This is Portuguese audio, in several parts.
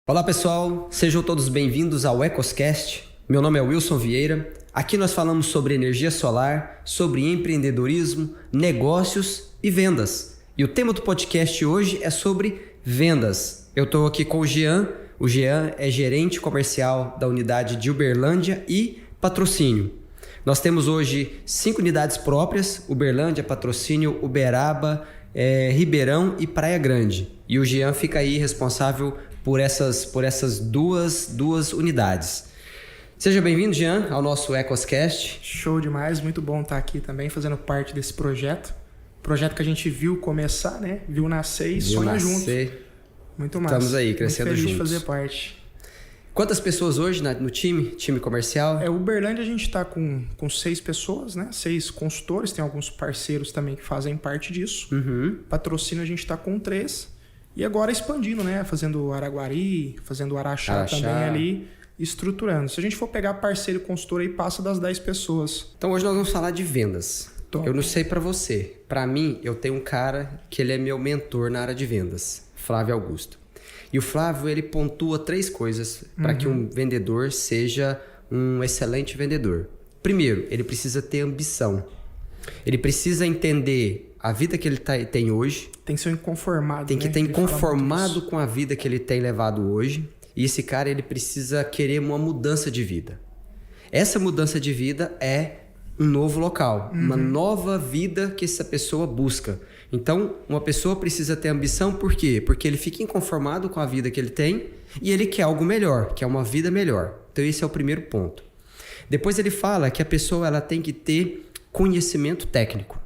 Olá pessoal, sejam todos bem-vindos ao EcosCast. Meu nome é Wilson Vieira. Aqui nós falamos sobre energia solar, sobre empreendedorismo, negócios e vendas. E o tema do podcast hoje é sobre vendas. Eu estou aqui com o Jean. O Jean é gerente comercial da unidade de Uberlândia e Patrocínio. Nós temos hoje 5 unidades próprias: Uberlândia, Patrocínio, Uberaba, Ribeirão e Praia Grande. E o Jean fica aí responsável por essas duas unidades. Seja bem-vindo, Jean, ao nosso EcosCast. Show demais, muito bom estar aqui também fazendo parte desse projeto. Projeto que a gente viu começar, né? Viu nascer e sonha junto. Muito massa. Estamos aí, crescendo juntos. Muito feliz de fazer parte. Quantas pessoas hoje no time comercial? Uberlândia a gente está com 6 pessoas, né? 6 consultores, tem alguns parceiros também que fazem parte disso. Patrocínio a gente está com 3. E agora expandindo, né? Fazendo Araguari, fazendo Araxá também ali, estruturando. Se a gente for pegar parceiro e consultor aí, passa das 10 pessoas. Então hoje nós vamos falar de vendas. Top. Eu não sei pra você. Pra mim, eu tenho um cara que ele é meu mentor na área de vendas, Flávio Augusto. E o Flávio, ele pontua 3 coisas para que um vendedor seja um excelente vendedor. Primeiro, ele precisa ter ambição. Ele precisa entender a vida que ele tem hoje. Tem que ser inconformado. Tem que estar inconformado com a vida que ele tem levado hoje. E esse cara, ele precisa querer uma mudança de vida. Essa mudança de vida é um novo local, uma nova vida que essa pessoa busca. Então, uma pessoa precisa ter ambição, por quê? Porque ele fica inconformado com a vida que ele tem e ele quer algo melhor, quer uma vida melhor. Então, esse é o primeiro ponto. Depois ele fala que a pessoa ela tem que ter conhecimento técnico.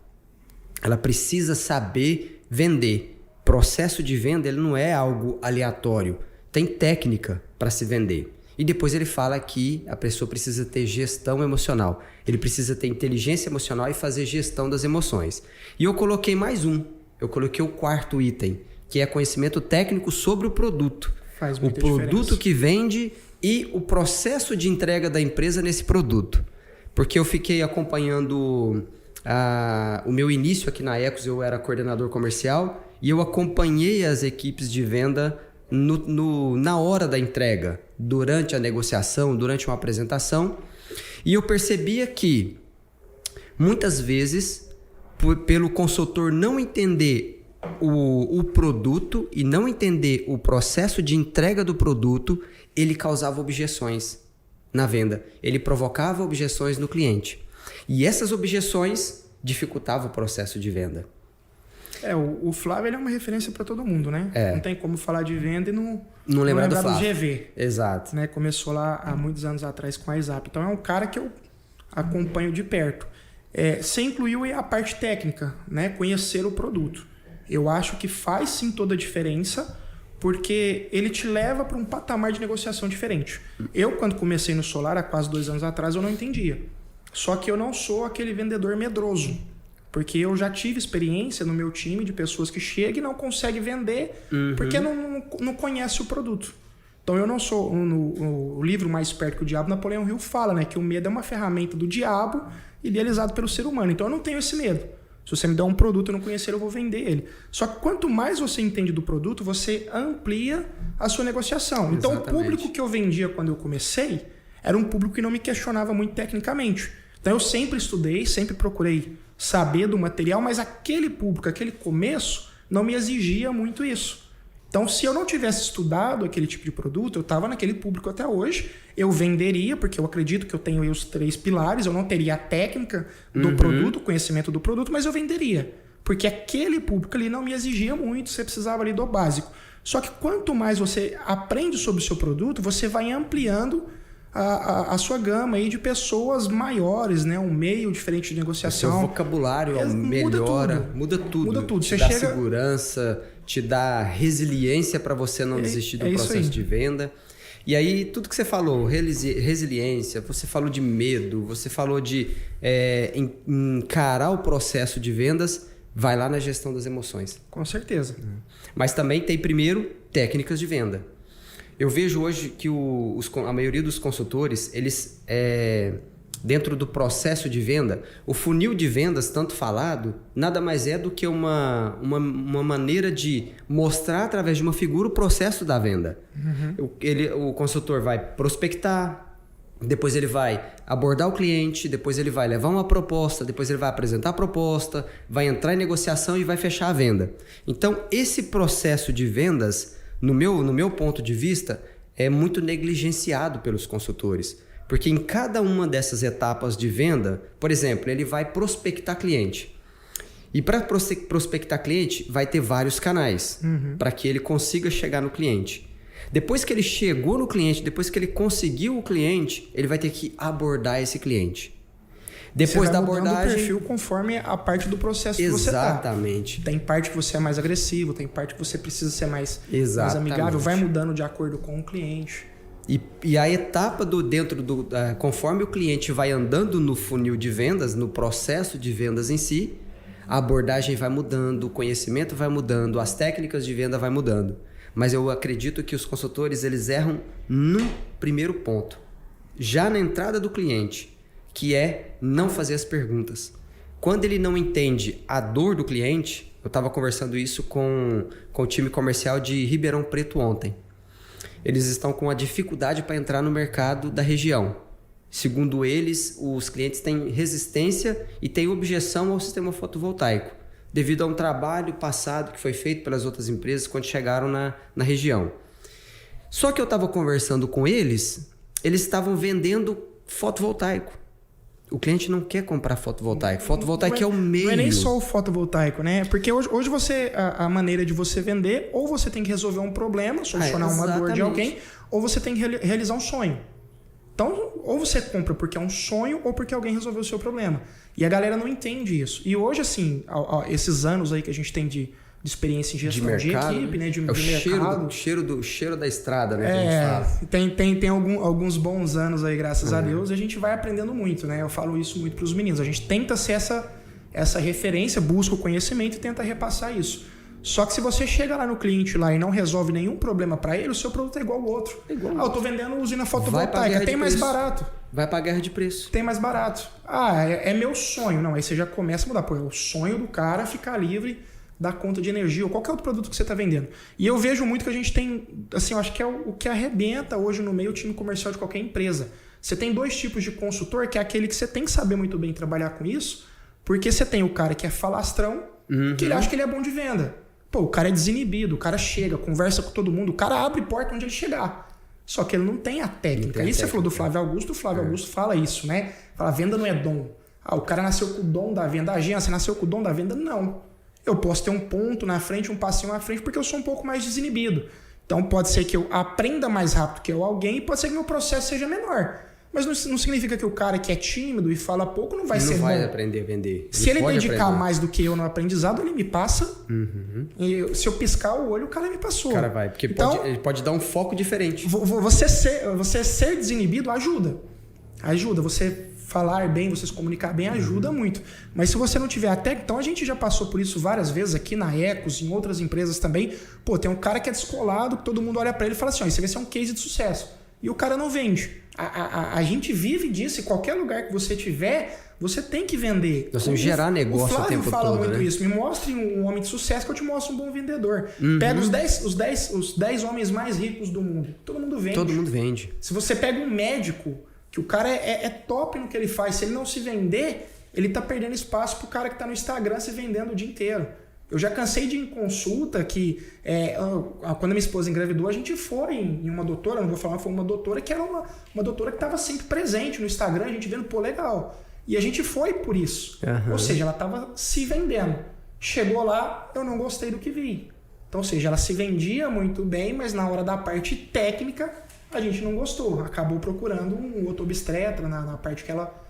Ela precisa saber vender. Processo de venda ele não é algo aleatório. Tem técnica para se vender. E depois ele fala que a pessoa precisa ter gestão emocional. Ele precisa ter inteligência emocional e fazer gestão das emoções. E eu coloquei mais um. Eu coloquei o 4º item, que é conhecimento técnico sobre o produto. Faz muita diferença. Diferença. Que vende e o processo de entrega da empresa nesse produto. Porque eu fiquei acompanhando o meu início aqui na Ecos, eu era coordenador comercial e eu acompanhei as equipes de venda na hora da entrega, durante a negociação, durante uma apresentação, e eu percebia que muitas vezes, pelo consultor não entender o produto e não entender o processo de entrega do produto, ele causava objeções na venda, ele provocava objeções no cliente, e essas objeções dificultavam o processo de venda. O Flávio ele é uma referência para todo mundo, né? Não tem como falar de venda e não lembrar do Flávio. GV. Exato. Né? Começou lá há muitos anos atrás com a ISAP. Então é um cara que eu acompanho de perto. Você incluiu aí a parte técnica, né? Conhecer o produto. Eu acho que faz sim toda a diferença, porque ele te leva para um patamar de negociação diferente. Eu, quando comecei no solar, há quase 2 anos atrás, eu não entendia. Só que eu não sou aquele vendedor medroso. Porque eu já tive experiência no meu time de pessoas que chegam e não conseguem vender porque não conhece o produto. Então eu não sou... No livro Mais Perto que o Diabo, Napoleão Hill fala, né, que o medo é uma ferramenta do diabo idealizado pelo ser humano. Então eu não tenho esse medo. Se você me der um produto e eu não conhecer, eu vou vender ele. Só que quanto mais você entende do produto, você amplia a sua negociação. Então o público que eu vendia quando eu comecei era um público que não me questionava muito tecnicamente. Então eu sempre estudei, sempre procurei saber do material, mas aquele público, aquele começo, não me exigia muito isso. Então, se eu não tivesse estudado aquele tipo de produto, eu estava naquele público até hoje, eu venderia, porque eu acredito que eu tenho aí os 3 pilares, eu não teria a técnica do produto, o conhecimento do produto, mas eu venderia. Porque aquele público ali não me exigia muito, você precisava ali do básico. Só que quanto mais você aprende sobre o seu produto, você vai ampliando a sua gama aí de pessoas maiores, né? Um meio diferente de negociação. O seu vocabulário melhora, muda tudo. Muda tudo. Te dá segurança, te dá resiliência para você não desistir do processo de venda. E aí, tudo que você falou, resiliência, você falou de medo, você falou de encarar o processo de vendas, vai lá na gestão das emoções. Com certeza. Mas também tem, primeiro, técnicas de venda. Eu vejo hoje que a maioria dos consultores, eles dentro do processo de venda, o funil de vendas, tanto falado, nada mais é do que uma maneira de mostrar através de uma figura o processo da venda. O consultor vai prospectar, depois ele vai abordar o cliente, depois ele vai levar uma proposta, depois ele vai apresentar a proposta, vai entrar em negociação e vai fechar a venda. Então, esse processo de vendas, no meu ponto de vista, é muito negligenciado pelos consultores. Porque em cada uma dessas etapas de venda, por exemplo, ele vai prospectar cliente. E para prospectar cliente, vai ter vários canais para que ele consiga chegar no cliente. Depois que ele chegou no cliente, depois que ele conseguiu o cliente, ele vai ter que abordar esse cliente. Depois da abordagem, o perfil conforme a parte do processo que você tá. Exatamente. Tem parte que você é mais agressivo, tem parte que você precisa ser mais amigável, vai mudando de acordo com o cliente. E a etapa conforme o cliente vai andando no funil de vendas, no processo de vendas em si, a abordagem vai mudando, o conhecimento vai mudando, as técnicas de venda vai mudando. Mas eu acredito que os consultores eles erram no primeiro ponto, já na entrada do cliente, que é não fazer as perguntas. Quando ele não entende a dor do cliente, eu estava conversando isso com o time comercial de Ribeirão Preto ontem. Eles estão com a dificuldade para entrar no mercado da região. Segundo eles, os clientes têm resistência e têm objeção ao sistema fotovoltaico, devido a um trabalho passado que foi feito pelas outras empresas quando chegaram na região. Só que eu estava conversando com eles estavam vendendo fotovoltaico. O cliente não quer comprar fotovoltaico. Fotovoltaico é o meio. Não é nem só o fotovoltaico, né? Porque hoje você, a maneira de você vender, ou você tem que resolver um problema, solucionar uma dor de alguém, ou você tem que realizar um sonho. Então, ou você compra porque é um sonho ou porque alguém resolveu o seu problema. E a galera não entende isso. E hoje, assim, esses anos aí que a gente tem de experiência em gestão de equipe, né? De mercado. Cheiro da estrada, né? Que a gente fala. Tem alguns bons anos aí, graças a Deus, e a gente vai aprendendo muito, né? Eu falo isso muito para os meninos. A gente tenta ser essa referência, busca o conhecimento e tenta repassar isso. Só que se você chega lá no cliente lá e não resolve nenhum problema para ele, o seu produto é igual ao outro. Eu tô vendendo usina fotovoltaica, tem mais barato. Vai pra guerra de preço. Tem mais barato. É meu sonho. Não, aí você já começa a mudar. Pô, é o sonho do cara ficar livre da conta de energia ou qualquer outro produto que você tá vendendo. E eu vejo muito que a gente tem, assim, eu acho que é o que arrebenta hoje no meio time comercial de qualquer empresa. Você tem dois tipos de consultor, que é aquele que você tem que saber muito bem trabalhar com isso, porque você tem o cara que é falastrão, que ele acha que ele é bom de venda. Pô, o cara é desinibido, o cara chega, conversa com todo mundo, o cara abre porta onde ele chegar. Só que ele não tem a técnica. Aí você falou do Flávio Augusto, o Flávio Augusto fala isso, né? Fala, venda não é dom. O cara nasceu com o dom da venda. A agência nasceu com o dom da venda? Não. Eu posso ter um ponto na frente, um passinho na frente, porque eu sou um pouco mais desinibido. Então pode ser que eu aprenda mais rápido que alguém, pode ser que meu processo seja menor. Mas não significa que o cara que é tímido e fala pouco não vai ser bom. Não vai aprender a vender. Se ele dedicar mais do que eu no aprendizado, ele me passa. E se eu piscar o olho, o cara me passou. O cara vai, porque então, ele pode dar um foco diferente. Você ser desinibido ajuda. Ajuda. Você falar bem, você se comunicar bem, ajuda muito. Mas se você não tiver a técnica... Então a gente já passou por isso várias vezes aqui na Ecos, em outras empresas também. Pô, tem um cara que é descolado, que todo mundo olha pra ele e fala assim, ó, esse vai ser um case de sucesso. E o cara não vende. A gente vive disso, em qualquer lugar que você tiver, você tem que vender. Nós temos que gerar negócio o tempo todo. O Flávio fala muito né? isso. Me mostre um homem de sucesso que eu te mostro um bom vendedor. Pega os 10 homens mais ricos do mundo. Todo mundo vende. Todo mundo vende. Se você pega um médico, que o cara é top no que ele faz, se ele não se vender, ele tá perdendo espaço pro cara que tá no Instagram se vendendo o dia inteiro. Eu já cansei de ir em consulta que, quando a minha esposa engravidou, a gente foi em uma doutora, não vou falar, foi uma doutora que era uma doutora que estava sempre presente no Instagram, a gente vendo, pô, legal. E a gente foi por isso. Ou seja, ela estava se vendendo. Chegou lá, eu não gostei do que vi. Então, ou seja, ela se vendia muito bem, mas na hora da parte técnica, a gente não gostou. Acabou procurando um outro obstetra na parte que ela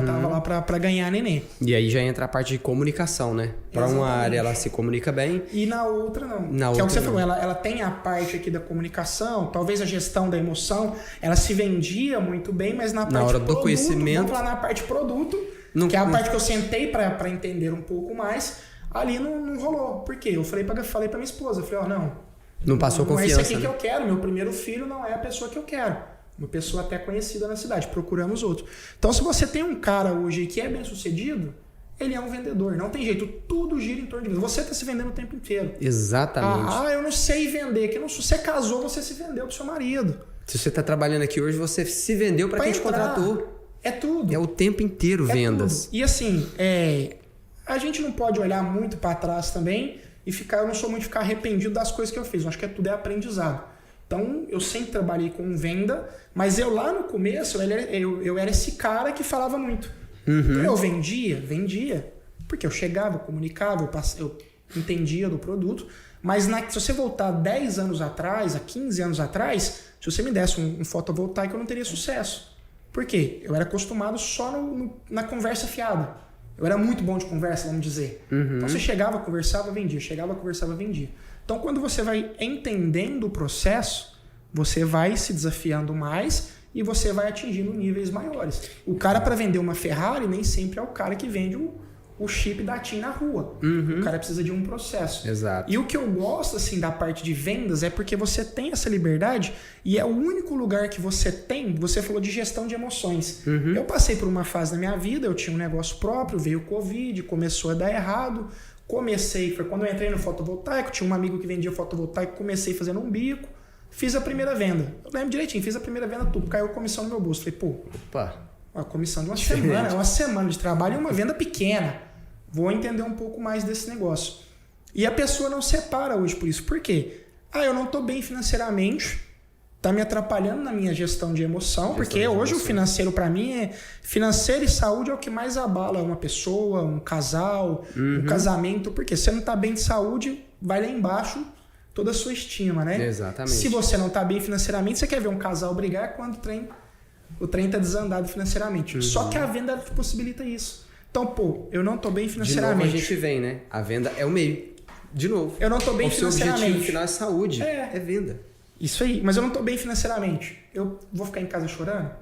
tava lá para ganhar neném. E aí já entra a parte de comunicação, né? Para uma área ela se comunica bem. E na outra não. Que é o que você falou, ela tem a parte aqui da comunicação, talvez a gestão da emoção, ela se vendia muito bem, mas na parte hora do produto, conhecimento, vamos falar na parte produto, que é a parte que eu sentei para entender um pouco mais, ali não rolou. Por quê? Eu falei pra minha esposa, eu falei, não passou confiança. Não é isso aqui que eu quero, meu primeiro filho não é a pessoa que eu quero. Uma pessoa até conhecida na cidade. Procuramos outro. Então, se você tem um cara hoje que é bem sucedido, ele é um vendedor. Não tem jeito. Tudo gira em torno de venda. Você está se vendendo o tempo inteiro. Exatamente. Eu não sei vender. Que não, se você casou, você se vendeu pro seu marido. Se você está trabalhando aqui hoje, você se vendeu para quem te contratou. É tudo. É o tempo inteiro vendas. Tudo. E assim, a gente não pode olhar muito para trás também e eu não sou muito ficar arrependido das coisas que eu fiz. Eu acho que tudo é aprendizado. Então, eu sempre trabalhei com venda, mas eu lá no começo, eu era esse cara que falava muito. Uhum. Eu vendia, porque eu chegava, comunicava, eu entendia do produto, mas se você voltar 10 anos atrás, há 15 anos atrás, se você me desse um fotovoltaico, eu não teria sucesso. Por quê? Eu era acostumado só na conversa fiada. Eu era muito bom de conversa, vamos dizer. Uhum. Então, você chegava, conversava, vendia. Chegava, conversava, vendia. Então, quando você vai entendendo o processo, você vai se desafiando mais e você vai atingindo níveis maiores. O cara, para vender uma Ferrari, nem sempre é o cara que vende o chip da TIM na rua. Uhum. O cara precisa de um processo. Exato. E o que eu gosto assim, da parte de vendas é porque você tem essa liberdade e é o único lugar que você tem. Você falou de gestão de emoções. Uhum. Eu passei por uma fase na minha vida, eu tinha um negócio próprio, veio o Covid, começou a dar errado. Foi quando eu entrei no fotovoltaico, tinha um amigo que vendia fotovoltaico, comecei fazendo um bico, fiz a primeira venda. Eu lembro direitinho, fiz a primeira venda, tudo, caiu a comissão no meu bolso. Falei, a comissão de uma semana de trabalho e uma venda pequena. Vou entender um pouco mais desse negócio. E a pessoa não separa hoje por isso. Por quê? Eu não estou bem financeiramente, está me atrapalhando na minha gestão de emoção, porque hoje o financeiro para mim financeiro e saúde é o que mais abala uma pessoa, um casal, um casamento, porque se você não está bem de saúde, vai lá embaixo toda a sua estima, né? Exatamente. Se você não está bem financeiramente, você quer ver um casal brigar quando o trem está desandado financeiramente. Só que a venda possibilita isso. Então, eu não estou bem financeiramente. De novo a gente vem, né? A venda é o meio. De novo. Eu não estou bem financeiramente. O objetivo final é saúde. É venda. Isso aí, mas eu não estou bem financeiramente. Eu vou ficar em casa chorando?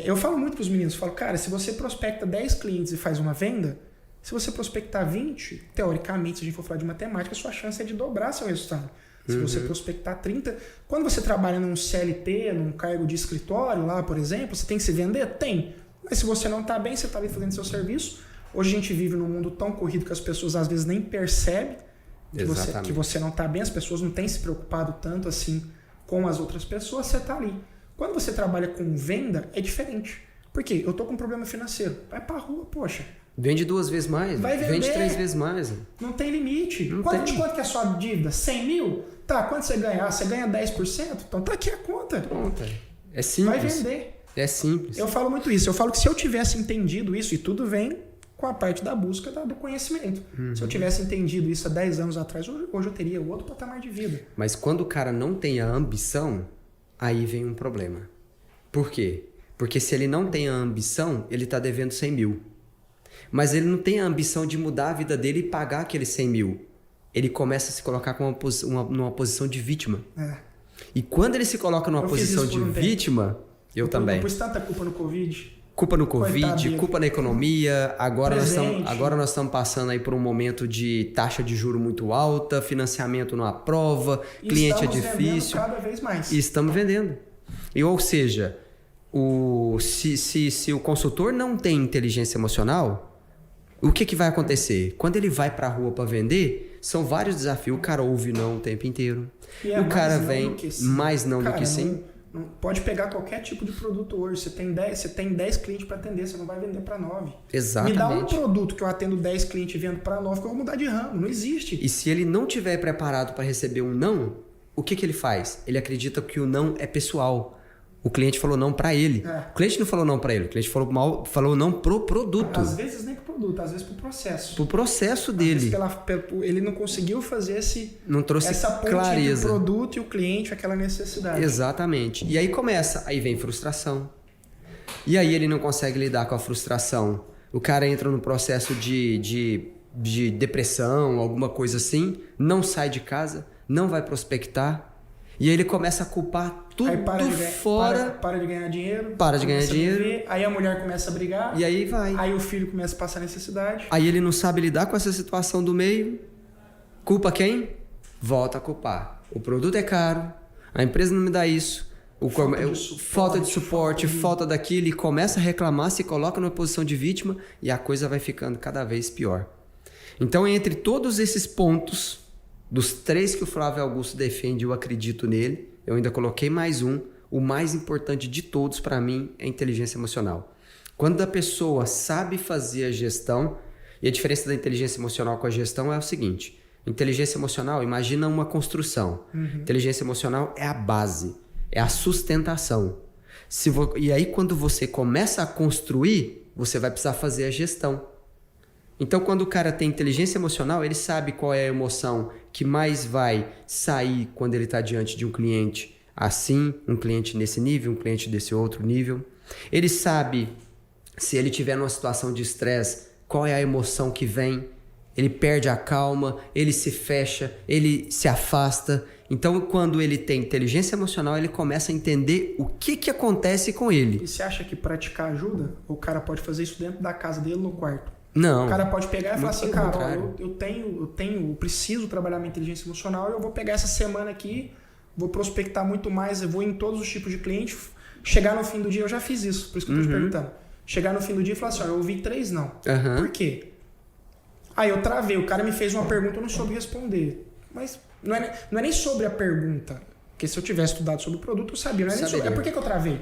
Eu falo muito para os meninos, cara, se você prospecta 10 clientes e faz uma venda, se você prospectar 20, teoricamente, se a gente for falar de matemática, a sua chance é de dobrar seu resultado. Se você prospectar 30, quando você trabalha num CLT, num cargo de escritório lá, por exemplo, você tem que se vender? Tem. Mas se você não está bem, você está ali fazendo seu serviço. Hoje a gente vive num mundo tão corrido que as pessoas às vezes nem percebem que você não está bem, as pessoas não têm se preocupado tanto assim com as outras pessoas, você está ali. Quando você trabalha com venda, é diferente. Por quê? Eu estou com um problema financeiro. Vai para a rua, poxa. Vende 2 vezes mais. Vai vender. Vende 3 vezes mais. Não tem limite. Quanto que é a sua dívida? 100 mil? Tá, quanto você ganha? Você ganha 10%? Então tá aqui a conta. É simples. Vai vender. É simples. Eu falo muito isso. Eu falo que se eu tivesse entendido isso, e tudo vem com a parte da busca do conhecimento. Se eu tivesse entendido isso há 10 anos atrás, hoje eu teria outro patamar de vida. Mas quando o cara não tem a ambição, aí vem um problema. Por quê? Porque se ele não tem a ambição, ele está devendo 100 mil. Mas ele não tem a ambição de mudar a vida dele e pagar aqueles 100 mil. Ele começa a se colocar numa posição de vítima. E quando ele se coloca numa posição de vítima, eu também. Eu pus tanta culpa no Covid. Culpa no Covid, culpa na economia. Agora nós estamos passando aí por um momento de taxa de juro muito alta, financiamento não aprova, cliente é difícil. Cada vez mais. E estamos vendendo. Ou seja, se o consultor não tem inteligência emocional, o que vai acontecer? Quando ele vai para a rua para vender, são vários desafios. O cara ouve não o tempo inteiro. O cara vem mais não do que sim. Pode pegar qualquer tipo de produto hoje. Você tem 10 clientes para atender, você não vai vender para 9. Exatamente. Me dá um produto que eu atendo 10 clientes e vendo para 9, que eu vou mudar de ramo. Não existe. E se ele não tiver preparado para receber um não, o que ele faz? Ele acredita que o não é pessoal. O cliente falou não para ele. O cliente não falou não para ele. O cliente falou não pro produto. Às vezes nem pro produto, às vezes pro processo. Pro processo dele. Ele não conseguiu fazer não trouxe essa ponte clareza entre o produto e o cliente, aquela necessidade. Exatamente. E aí aí vem frustração. E aí ele não consegue lidar com a frustração. O cara entra no processo de depressão, alguma coisa assim, não sai de casa, não vai prospectar. E aí ele começa a culpar tudo fora. Para de ganhar dinheiro. Para de ganhar dinheiro. Viver, aí a mulher começa a brigar. E aí vai. Aí o filho começa a passar necessidade. Aí ele não sabe lidar com essa situação do meio. Culpa quem? Volta a culpar. O produto é caro. A empresa não me dá isso. Falta de suporte, falta daquilo, e começa a reclamar, se coloca numa posição de vítima e a coisa vai ficando cada vez pior. Então, entre todos esses pontos, dos 3 que o Flávio Augusto defende, eu acredito nele, eu ainda coloquei mais um. O mais importante de todos para mim é a inteligência emocional. Quando a pessoa sabe fazer a gestão, e a diferença da inteligência emocional com a gestão é o seguinte: inteligência emocional, imagina uma construção. Inteligência emocional é a base, é a sustentação. E aí, quando você começa a construir, você vai precisar fazer a gestão. Então, quando o cara tem inteligência emocional, ele sabe qual é a emoção que mais vai sair quando ele está diante de um cliente assim, um cliente nesse nível, um cliente desse outro nível. Ele sabe, se ele tiver numa situação de estresse, qual é a emoção que vem. Ele perde a calma, ele se fecha, ele se afasta. Então, quando ele tem inteligência emocional, ele começa a entender o que acontece com ele. E você acha que praticar ajuda? O cara pode fazer isso dentro da casa dele, no quarto? Não. O cara pode pegar e falar assim, cara, eu preciso trabalhar minha inteligência emocional, eu vou pegar essa semana aqui, vou prospectar muito mais, eu vou em todos os tipos de clientes, chegar no fim do dia, eu já fiz isso, por isso que eu tô te perguntando. Chegar no fim do dia e falar assim, eu ouvi 3 não. Por quê? Aí eu travei, o cara me fez uma pergunta, eu não soube responder. Mas não é nem sobre a pergunta, porque se eu tivesse estudado sobre o produto, eu sabia. Não é nem sobre, por que eu travei?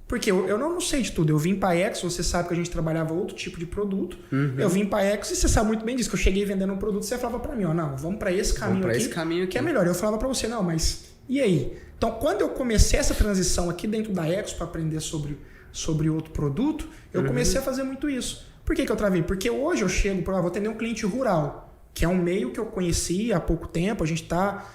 Porque eu não sei de tudo. Eu vim para a Ex, você sabe que a gente trabalhava outro tipo de produto. Eu vim para a Ex e você sabe muito bem disso, que eu cheguei vendendo um produto, você falava para mim, não, vamos para esse caminho aqui, que é melhor. Eu falava para você, não, mas e aí? Então, quando eu comecei essa transição aqui dentro da Ex para aprender sobre outro produto, eu comecei a fazer muito isso. Por que eu travei? Porque hoje eu chego, vou atender um cliente rural, que é um meio que eu conheci há pouco tempo, a gente tá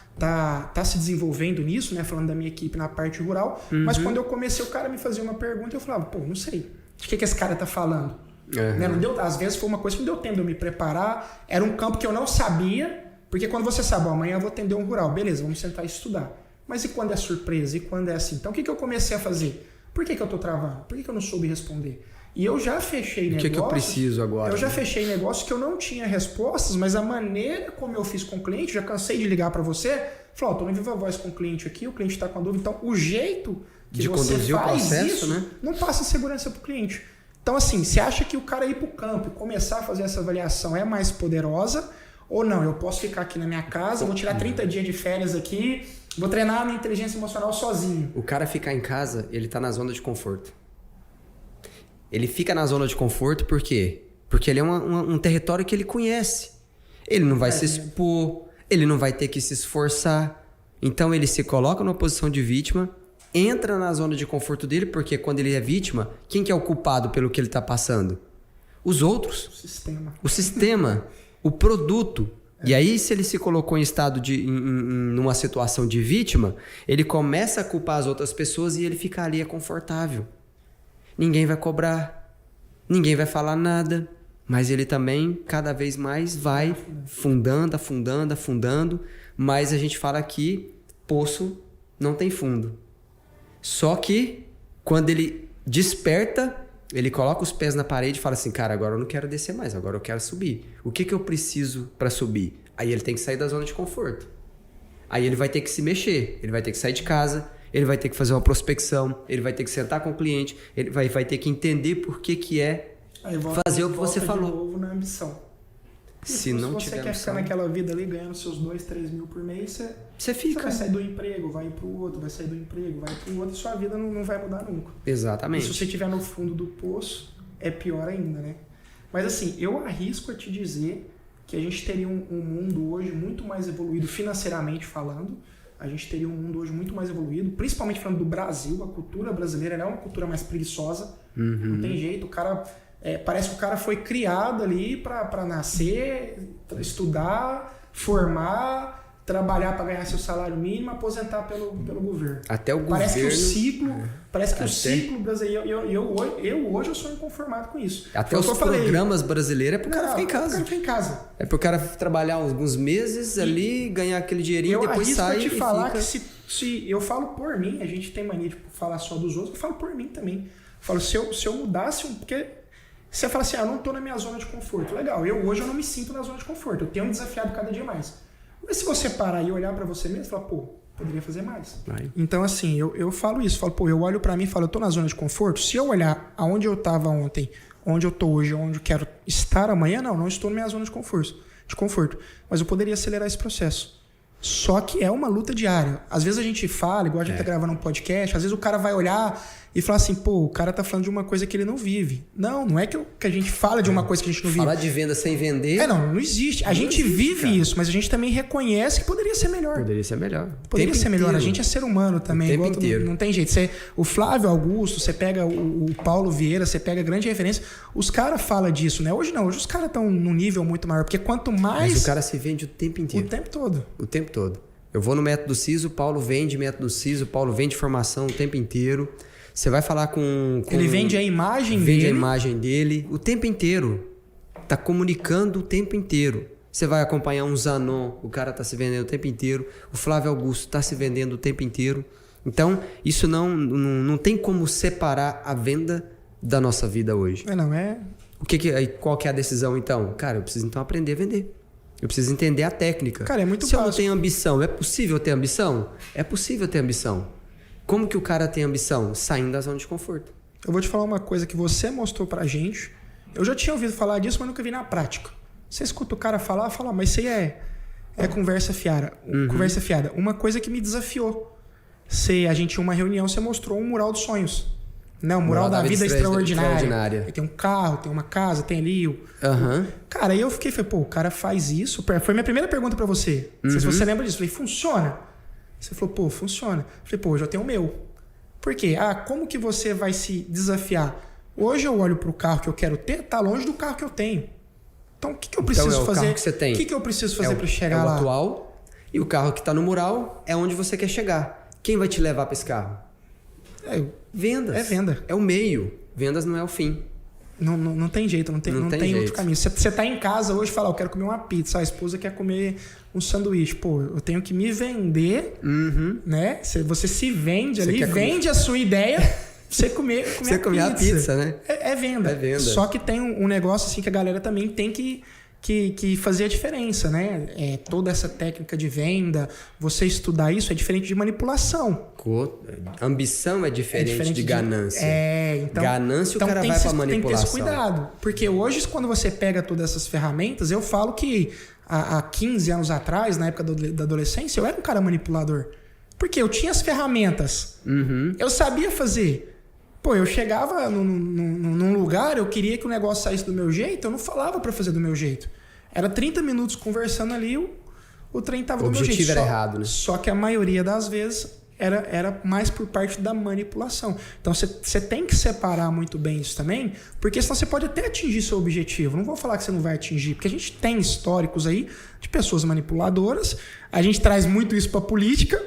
se desenvolvendo nisso, né? Falando da minha equipe na parte rural. Mas quando eu comecei, o cara me fazia uma pergunta e eu falava, não sei. O que esse cara tá falando? Né? Não deu, às vezes foi uma coisa que não deu tempo de eu me preparar. Era um campo que eu não sabia, porque quando você sabe, amanhã eu vou atender um rural. Beleza, vamos sentar e estudar. Mas e quando é surpresa? E quando é assim? Então o que eu comecei a fazer? Por que eu tô travando? Por que eu não soube responder? E eu já fechei negócios... O que eu preciso agora? Eu já fechei negócios que eu não tinha respostas, mas a maneira como eu fiz com o cliente, já cansei de ligar para você, falou, tô no Viva Voz com o cliente aqui, o cliente está com a dúvida. Então, o jeito que de você conduzir faz o processo, isso, né? não passa segurança para o cliente. Então, assim, você acha que o cara ir para o campo e começar a fazer essa avaliação é mais poderosa ou não? Eu posso ficar aqui na minha casa, vou tirar 30 dias de férias aqui, vou treinar a minha inteligência emocional sozinho. O cara ficar em casa, ele tá na zona de conforto. Ele fica na zona de conforto por quê? Porque ele é um território que ele conhece. Ele não vai se expor, ele não vai ter que se esforçar. Então ele se coloca numa posição de vítima, entra na zona de conforto dele, porque quando ele é vítima, quem que é o culpado pelo que ele está passando? Os outros. O sistema, o produto. E aí, se ele se colocou em estado numa situação de vítima, ele começa a culpar as outras pessoas e ele fica ali, é confortável. Ninguém vai cobrar, ninguém vai falar nada, mas ele também cada vez mais vai afundando, mas a gente fala que poço não tem fundo. Só que quando ele desperta, ele coloca os pés na parede e fala assim, cara, agora eu não quero descer mais, agora eu quero subir. O que eu preciso para subir? Aí ele tem que sair da zona de conforto. Aí ele vai ter que se mexer, ele vai ter que sair de casa, ele vai ter que fazer uma prospecção, ele vai ter que sentar com o cliente, ele vai ter que entender por que é fazer o que você falou. De novo na ambição. Se não você tiver quer ficar naquela vida ali ganhando seus 2, 3 mil por mês, você fica. Você vai sair do emprego, vai pro outro, vai sair do emprego, vai pro outro, e sua vida não vai mudar nunca. Exatamente. E se você estiver no fundo do poço, é pior ainda, né? Mas assim, eu arrisco a te dizer que a gente teria um mundo hoje muito mais evoluído financeiramente falando. A gente teria um mundo hoje muito mais evoluído, principalmente falando do Brasil. A cultura brasileira é uma cultura mais preguiçosa. Não tem jeito. O cara, parece que o cara foi criado ali para nascer, estudar, formar, trabalhar para ganhar seu salário mínimo, aposentar pelo governo. Até o parece governo... Que o ciclo brasileiro... Eu hoje eu sou inconformado com isso. Até os programas brasileiros é pro cara ficar em casa. É pro cara ficar em casa. É pro cara trabalhar alguns meses ali, ganhar aquele dinheirinho, depois sai e te falar fica... que se eu falo por mim, a gente tem mania de falar só dos outros, eu falo por mim também. Eu falo, se eu mudasse... Porque você fala assim, eu não tô na minha zona de conforto. Legal, hoje eu não me sinto na zona de conforto. Eu tenho um desafiado cada dia mais. Mas se você parar e olhar para você mesmo e falar, poderia fazer mais. Vai. Então, assim, eu falo isso. Falo, pô, eu olho pra mim e falo, eu tô na zona de conforto. Se eu olhar aonde eu tava ontem, onde eu tô hoje, onde eu quero estar amanhã, não estou na minha zona de conforto. Mas eu poderia acelerar esse processo. Só que é uma luta diária. Às vezes a gente fala, igual a gente tá gravando um podcast, às vezes o cara vai olhar e falar assim, pô, o cara tá falando de uma coisa que ele não vive. Não é que a gente fala de uma coisa que a gente não vive. Falar de venda sem vender... não existe. A gente vive isso, mas a gente também reconhece que poderia ser melhor. Poderia ser melhor. Poderia ser melhor. A gente é ser humano também. O tempo inteiro. Não tem jeito. O Flávio Augusto, você pega o Paulo Vieira, você pega grande referência. Os caras falam disso, né? Hoje não. Hoje os caras estão num nível muito maior. Porque quanto mais... Mas o cara se vende o tempo inteiro. O tempo todo. O tempo todo. Eu vou no método CIS, o Paulo vende método CIS, o Paulo vende formação o tempo inteiro. Você vai falar com ele vende a imagem dele. Vende a imagem dele o tempo inteiro. Tá comunicando o tempo inteiro. Você vai acompanhar um Zanon, o cara tá se vendendo o tempo inteiro. O Flávio Augusto tá se vendendo o tempo inteiro. Então, isso não tem como separar a venda da nossa vida hoje. Qual que é a decisão, então? Cara, eu preciso então aprender a vender. Eu preciso entender a técnica. Cara, é muito Se básico. eu não tenho ambição, é possível ter ambição? É possível ter ambição. Como que o cara tem ambição? Saindo da zona de conforto. Eu vou te falar uma coisa que você mostrou pra gente. Eu já tinha ouvido falar disso, mas nunca vi na prática. Você escuta o cara falar, mas isso aí é conversa fiada. Conversa fiada. Uma coisa que me desafiou. A gente tinha uma reunião, você mostrou um mural dos sonhos. Não, o mural da vida extraordinária. Tem um carro, tem uma casa, tem ali Cara, aí eu falei, pô, o cara faz isso. Foi minha primeira pergunta pra você. Não sei se você lembra disso. Eu falei, funciona? Você falou, pô, funciona. Eu falei, pô, eu já tenho o meu. Por quê? Como que você vai se desafiar? Hoje eu olho pro carro que eu quero ter, tá longe do carro que eu tenho. Então, o que eu preciso fazer? Carro que você tem. O que eu preciso fazer pra chegar lá? É o atual, e o carro que tá no mural é onde você quer chegar. Quem vai te levar pra esse carro? Vendas. É venda. É o meio. Vendas não é o fim. Não tem jeito, não tem outro caminho. Você tá em casa hoje e fala, eu quero comer uma pizza, a esposa quer comer um sanduíche. Pô, eu tenho que me vender, né? Você se vende ali, vende a sua ideia pra você comer a pizza, né? É venda. Só que tem um negócio assim que a galera também tem que fazer a diferença, né? Toda essa técnica de venda, você estudar isso é diferente de manipulação. Ambição é diferente de ganância. Então, ganância o cara vai pra manipulação. Tem que ter esse cuidado. Porque hoje, quando você pega todas essas ferramentas, eu falo que há 15 anos atrás, na época da adolescência, eu era um cara manipulador. Porque eu tinha as ferramentas. Eu sabia fazer. Pô, eu chegava num lugar, eu queria que o negócio saísse do meu jeito, eu não falava pra fazer do meu jeito. Era 30 minutos conversando ali, o trem tava do meu jeito. O objetivo era errado, né? Só que a maioria das vezes era mais por parte da manipulação. Então você tem que separar muito bem isso também, porque senão você pode até atingir seu objetivo. Não vou falar que você não vai atingir, porque a gente tem históricos aí de pessoas manipuladoras. A gente traz muito isso pra política.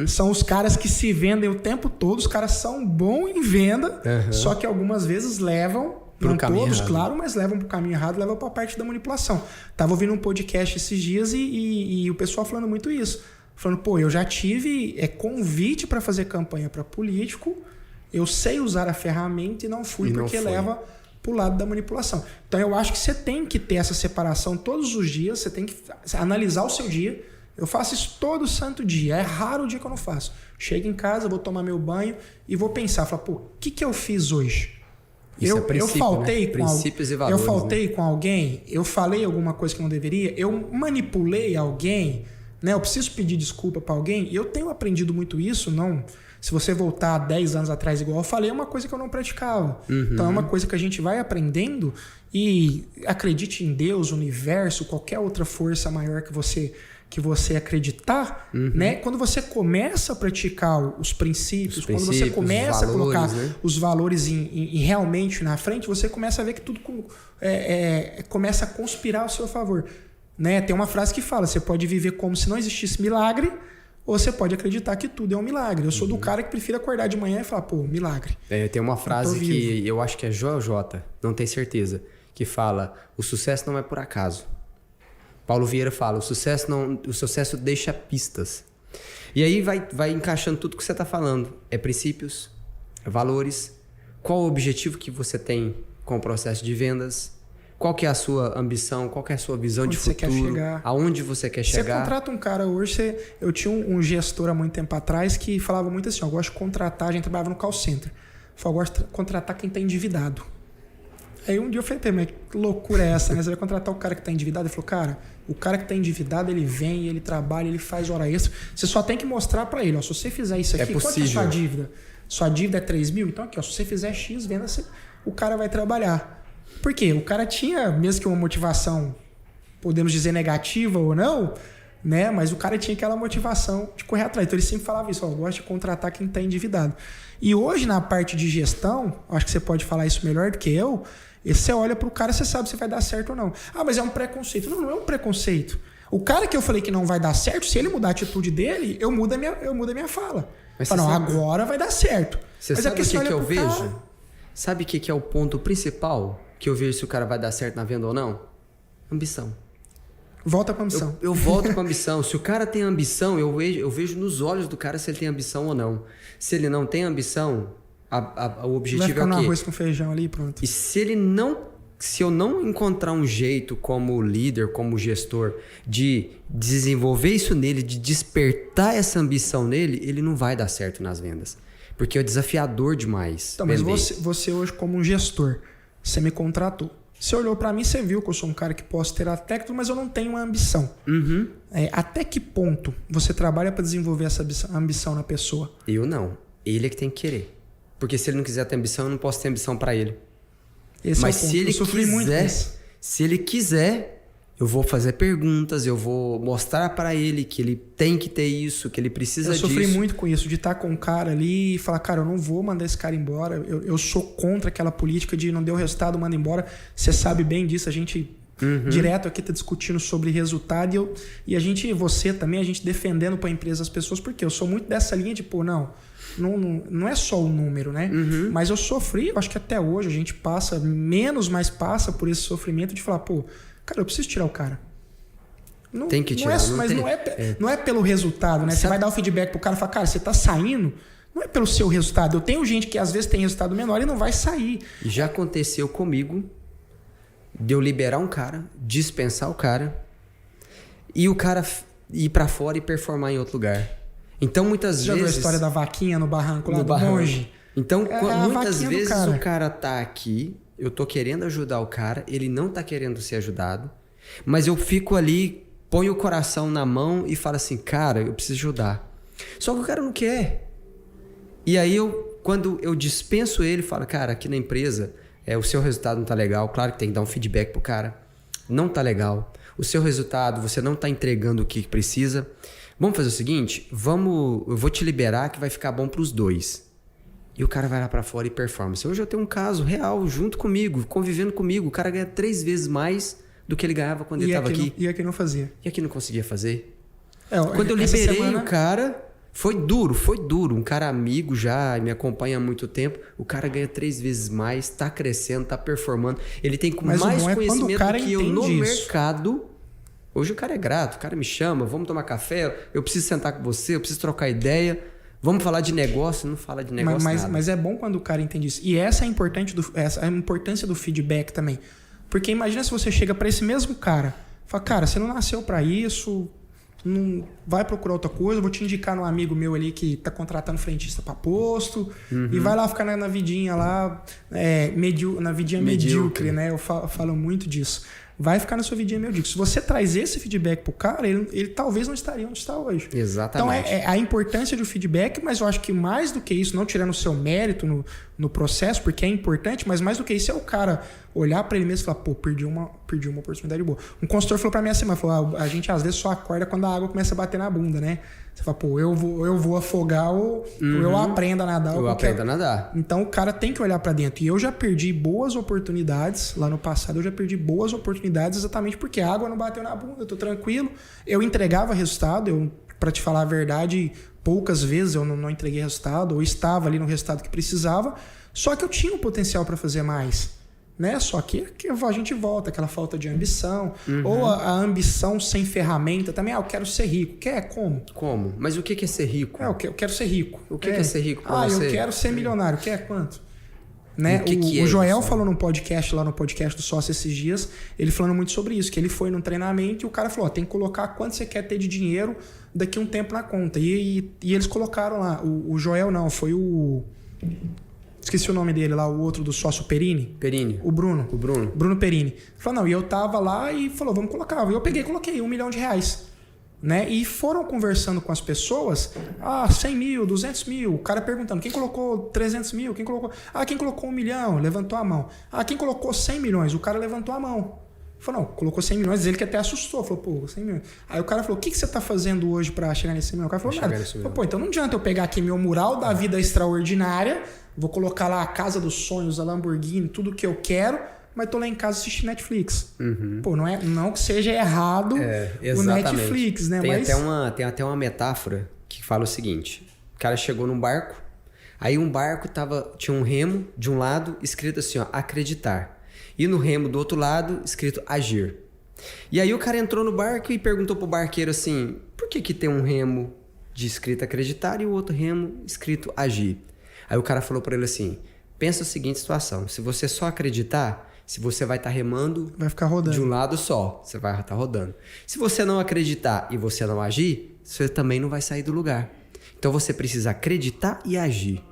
São os caras que se vendem o tempo todo. Os caras são bons em venda, só que algumas vezes levam, não todos, claro, mas levam pro caminho errado, levam pra parte da manipulação. Tava ouvindo um podcast esses dias e o pessoal falando muito isso. Falando, pô, eu já tive convite para fazer campanha para político, eu sei usar a ferramenta e não fui porque leva pro lado da manipulação. Então eu acho que você tem que ter essa separação todos os dias, você tem que analisar o seu dia. Eu faço isso todo santo dia, é raro o dia que eu não faço. Chego em casa, vou tomar meu banho e vou pensar, falar, pô, o que eu fiz hoje? Eu faltei, né? Princípios e valores, eu faltei com alguém, eu falei alguma coisa que não deveria, eu manipulei alguém, né? Eu preciso pedir desculpa para alguém. E eu tenho aprendido muito isso, não. Se você voltar 10 anos atrás, igual eu falei, é uma coisa que eu não praticava. Então é uma coisa que a gente vai aprendendo e acredite em Deus, universo, qualquer outra força maior que você acreditar, né? Quando você começa a praticar os princípios, quando você começa a colocar os valores realmente na frente, você começa a ver que tudo começa a conspirar ao seu favor. Né? Tem uma frase que fala, você pode viver como se não existisse milagre, ou você pode acreditar que tudo é um milagre. Eu sou do cara que prefiro acordar de manhã e falar, pô, milagre. Tem uma frase que eu acho que é Joel J, não tenho certeza, que fala, o sucesso não é por acaso. Paulo Vieira fala, o sucesso deixa pistas. E aí vai encaixando tudo que você está falando. É princípios, é valores. Qual o objetivo que você tem com o processo de vendas? Qual que é a sua ambição? Qual que é a sua visão de futuro? Onde você quer chegar? Aonde você quer chegar? Você contrata um cara hoje... Eu tinha um gestor há muito tempo atrás que falava muito assim, eu gosto de contratar, a gente trabalhava no call center. Eu gosto de contratar quem está endividado. Aí um dia eu falei, mas que loucura é essa, né? Você vai contratar o cara que está endividado? Ele falou, cara, o cara que está endividado, ele vem, ele trabalha, ele faz hora extra. Você só tem que mostrar para ele, ó, se você fizer isso aqui, quanto é a sua dívida? Sua dívida é 3 mil? Então aqui, ó, se você fizer X vendas, o cara vai trabalhar. Por quê? O cara tinha, mesmo que uma motivação, podemos dizer negativa ou não, né? Mas o cara tinha aquela motivação de correr atrás. Então ele sempre falava isso, ó, eu gosto de contratar quem está endividado. E hoje, na parte de gestão, acho que você pode falar isso melhor do que eu, você olha para o cara, você sabe se vai dar certo ou não. Ah, mas é um preconceito. Não, não é um preconceito. O cara que eu falei que não vai dar certo, se ele mudar a atitude dele, eu mudo a minha fala. Mas falo, não, agora vai dar certo. Você mas sabe o que eu vejo? Cara... Sabe o que é o ponto principal que eu vejo se o cara vai dar certo na venda ou não? Ambição. Volta pra ambição. Eu volto pra ambição. Se o cara tem ambição, eu vejo nos olhos do cara se ele tem ambição ou não. Se ele não tem ambição, o objetivo vai ficar é o quê? No arroz com feijão ali, pronto. E se eu não encontrar um jeito como líder, como gestor, de desenvolver isso nele, de despertar essa ambição nele, ele não vai dar certo nas vendas. Porque é desafiador demais. Então, mas você hoje como um gestor, você me contratou. Você olhou pra mim, você viu que eu sou um cara que posso ter técnico, mas eu não tenho uma ambição. Uhum. Até que ponto você trabalha para desenvolver essa ambição na pessoa? Eu não. Ele é que tem que querer. Porque se ele não quiser ter ambição, eu não posso ter ambição para ele. Mas se ele quiser, eu vou fazer perguntas, eu vou mostrar para ele que ele tem que ter isso, que ele precisa disso. Eu sofri muito com isso, de estar com um cara ali e falar, cara, eu não vou mandar esse cara embora. Eu sou contra aquela política de não deu resultado, manda embora. Você sabe bem disso, a gente direto aqui tá discutindo sobre resultado e a gente, você também, a gente defendendo para a empresa as pessoas, porque eu sou muito dessa linha de, pô, não é só o número, né? Mas eu sofri, eu acho que até hoje a gente passa, mas passa por esse sofrimento de falar, pô, cara, eu preciso tirar o cara. Tem que tirar. Não é pelo resultado, né? Você vai dar o feedback pro cara e falar, cara, você tá saindo, não é pelo seu resultado. Eu tenho gente que às vezes tem resultado menor e não vai sair. Já aconteceu comigo de eu liberar um cara, dispensar o cara e o cara ir pra fora e performar em outro lugar. Então muitas Já vezes... Já viu a história da vaquinha no barranco lá do monge? Então muitas vezes o cara tá aqui, eu tô querendo ajudar o cara, ele não tá querendo ser ajudado, mas eu fico ali, ponho o coração na mão e falo assim, cara, eu preciso ajudar. Só que o cara não quer. E aí quando eu dispenso ele, falo, cara, aqui na empresa, o seu resultado não tá legal, claro que tem que dar um feedback pro cara, não tá legal, o seu resultado, você não tá entregando o que precisa. Vamos fazer o seguinte, eu vou te liberar que vai ficar bom pros dois. E o cara vai lá pra fora e performance. Hoje eu tenho um caso real junto comigo, convivendo comigo. O cara ganha 3 vezes mais do que ele ganhava quando ele estava aqui. E aqui não fazia. E aqui não conseguia fazer. Quando eu liberei o cara, foi duro. Um cara amigo já, me acompanha há muito tempo. O cara ganha 3 vezes mais, tá crescendo, tá performando. Ele tem mais conhecimento do que eu no mercado. Hoje o cara é grato, o cara me chama, vamos tomar café, eu preciso sentar com você, eu preciso trocar ideia. Vamos falar de negócio? Não fala de negócio nada. Mas é bom quando o cara entende isso. E essa é a importância do feedback também. Porque imagina se você chega para esse mesmo cara, fala, cara, você não nasceu para isso, não vai procurar outra coisa, eu vou te indicar num amigo meu ali que tá contratando frentista para posto, e vai lá ficar na vidinha lá, na vidinha medíocre, né? Eu falo muito disso. Vai ficar na sua vidinha medíocre. Se você traz esse feedback pro cara, ele talvez não estaria onde está hoje. Exatamente. Então, a importância do feedback, mas eu acho que mais do que isso, não tirando o seu mérito no processo, porque é importante, mas mais do que isso é o cara olhar para ele mesmo e falar, pô, perdi uma oportunidade boa. Um consultor falou para mim assim, falou, a gente às vezes só acorda quando a água começa a bater na bunda, né? Você fala, pô, eu vou afogar ou eu aprendo a nadar. Eu aprendo a nadar. Então o cara tem que olhar para dentro. E eu já perdi boas oportunidades, lá no passado eu já perdi boas oportunidades exatamente porque a água não bateu na bunda, eu tô tranquilo. Eu entregava resultado, para te falar a verdade, poucas vezes eu não entreguei resultado, ou estava ali no resultado que precisava, só que eu tinha um potencial para fazer mais. Né? Só que a gente volta, aquela falta de ambição, ou a ambição sem ferramenta também. Eu quero ser rico. Quer? Como? Como? Mas o que é ser rico? Eu quero ser rico. O que é ser rico pra você? Eu quero ser milionário. Quer quanto? Né? O Joel isso? falou num podcast, lá no podcast do Sócio esses dias, ele falando muito sobre isso, que ele foi num treinamento e o cara falou, tem que colocar quanto você quer ter de dinheiro daqui a um tempo na conta. E eles colocaram lá, o Joel não, foi o... Esqueci o nome dele lá, o outro do sócio Perini. O Bruno. Bruno Perini. Falou, não, e eu tava lá e falou, vamos colocar. E eu peguei e coloquei R$1 milhão. Né? E foram conversando com as pessoas, 100 mil, 200 mil, o cara perguntando, quem colocou 300 mil, quem colocou 1 milhão, levantou a mão. Quem colocou 100 milhões, o cara levantou a mão. Falou, não, colocou 100 milhões, ele que até assustou, falou, pô, 100 milhões. Aí o cara falou, o que você tá fazendo hoje pra chegar nesse 100 milhões? O cara falou, nada. Falou, pô, então não adianta eu pegar aqui meu mural da vida extraordinária, vou colocar lá a casa dos sonhos, a Lamborghini, tudo que eu quero, mas tô lá em casa assistindo Netflix. Pô, não que seja errado o Netflix, né? Tem até uma metáfora que fala o seguinte. O cara chegou num barco, aí um barco tinha um remo de um lado escrito assim, ó, acreditar. E no remo do outro lado escrito agir. E aí o cara entrou no barco e perguntou pro barqueiro assim, por que tem um remo de escrito acreditar e o outro remo escrito agir? Aí o cara falou pra ele assim, pensa a seguinte situação, se você só acreditar, se você vai estar remando, vai ficar rodando de um lado só, você vai estar rodando. Se você não acreditar e você não agir, você também não vai sair do lugar. Então você precisa acreditar e agir.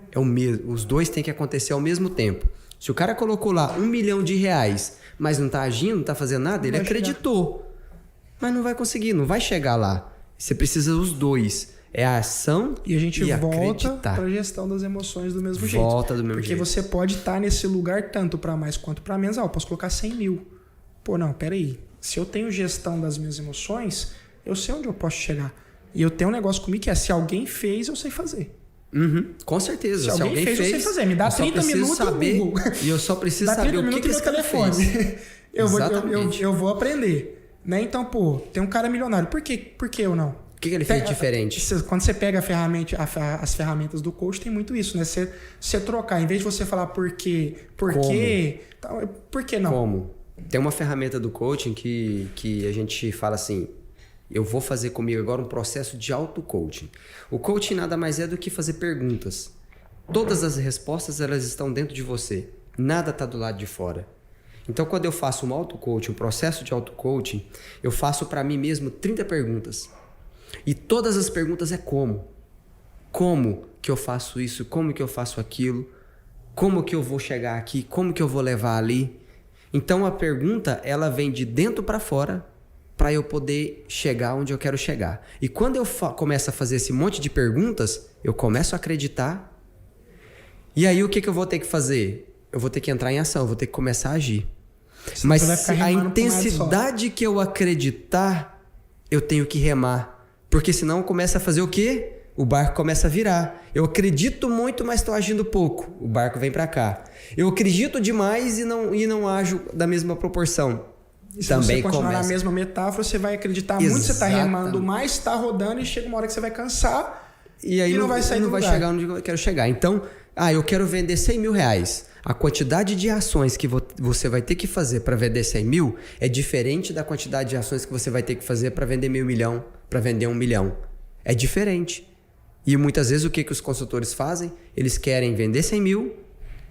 É o mesmo, os dois têm que acontecer ao mesmo tempo. Se o cara colocou lá R$1 milhão, mas não está agindo, não está fazendo nada, ele acreditou. Mas não vai conseguir, não vai chegar lá. Você precisa dos dois. É a ação e a gente volta para a gestão das emoções do mesmo jeito. Volta do mesmo Porque jeito. Você pode estar nesse lugar tanto para mais quanto para menos. Eu posso colocar 100 mil. Pô, não, peraí. Se eu tenho gestão das minhas emoções, eu sei onde eu posso chegar. E eu tenho um negócio comigo que é, se alguém fez, eu sei fazer. Com certeza. Se alguém fez, eu sei fazer. Me dá 30 minutos saber, no Google. E eu só preciso saber o que esse cara telefone. fez. eu vou aprender. Né? Então, pô, tem um cara milionário. Por que eu não? O que ele fez diferente? Quando você pega as ferramentas do coach, tem muito isso, né? Você trocar, em vez de você falar por quê, por que não? Como? Tem uma ferramenta do coaching que a gente fala assim, eu vou fazer comigo agora um processo de auto-coaching. O coaching nada mais é do que fazer perguntas. Todas as respostas, elas estão dentro de você. Nada está do lado de fora. Então, quando eu faço um auto-coaching, um processo de auto-coaching, eu faço para mim mesmo 30 perguntas. E todas as perguntas é como. Como que eu faço isso? Como que eu faço aquilo? Como que eu vou chegar aqui? Como que eu vou levar ali? Então a pergunta, ela vem de dentro para fora para eu poder chegar onde eu quero chegar. E quando eu começo a fazer esse monte de perguntas, eu começo a acreditar. E aí o que eu vou ter que fazer? Eu vou ter que entrar em ação, eu vou ter que começar a agir. Mas a intensidade que eu acreditar, eu tenho que remar. Porque senão começa a fazer o quê? O barco começa a virar. Eu acredito muito, mas estou agindo pouco. O barco vem para cá. Eu acredito demais e não ajo da mesma proporção. E se você continuar na mesma metáfora, você vai acreditar muito, você está remando mais, está rodando e chega uma hora que você vai cansar e aí não vai sair do lugar. Não vai chegar onde eu quero chegar. Então, eu quero vender 100 mil reais. A quantidade de ações que você vai ter que fazer para vender 100 mil é diferente da quantidade de ações que você vai ter que fazer para vender $1 milhão, para vender 1 milhão. É diferente. E muitas vezes o que os consultores fazem? Eles querem vender 100 mil,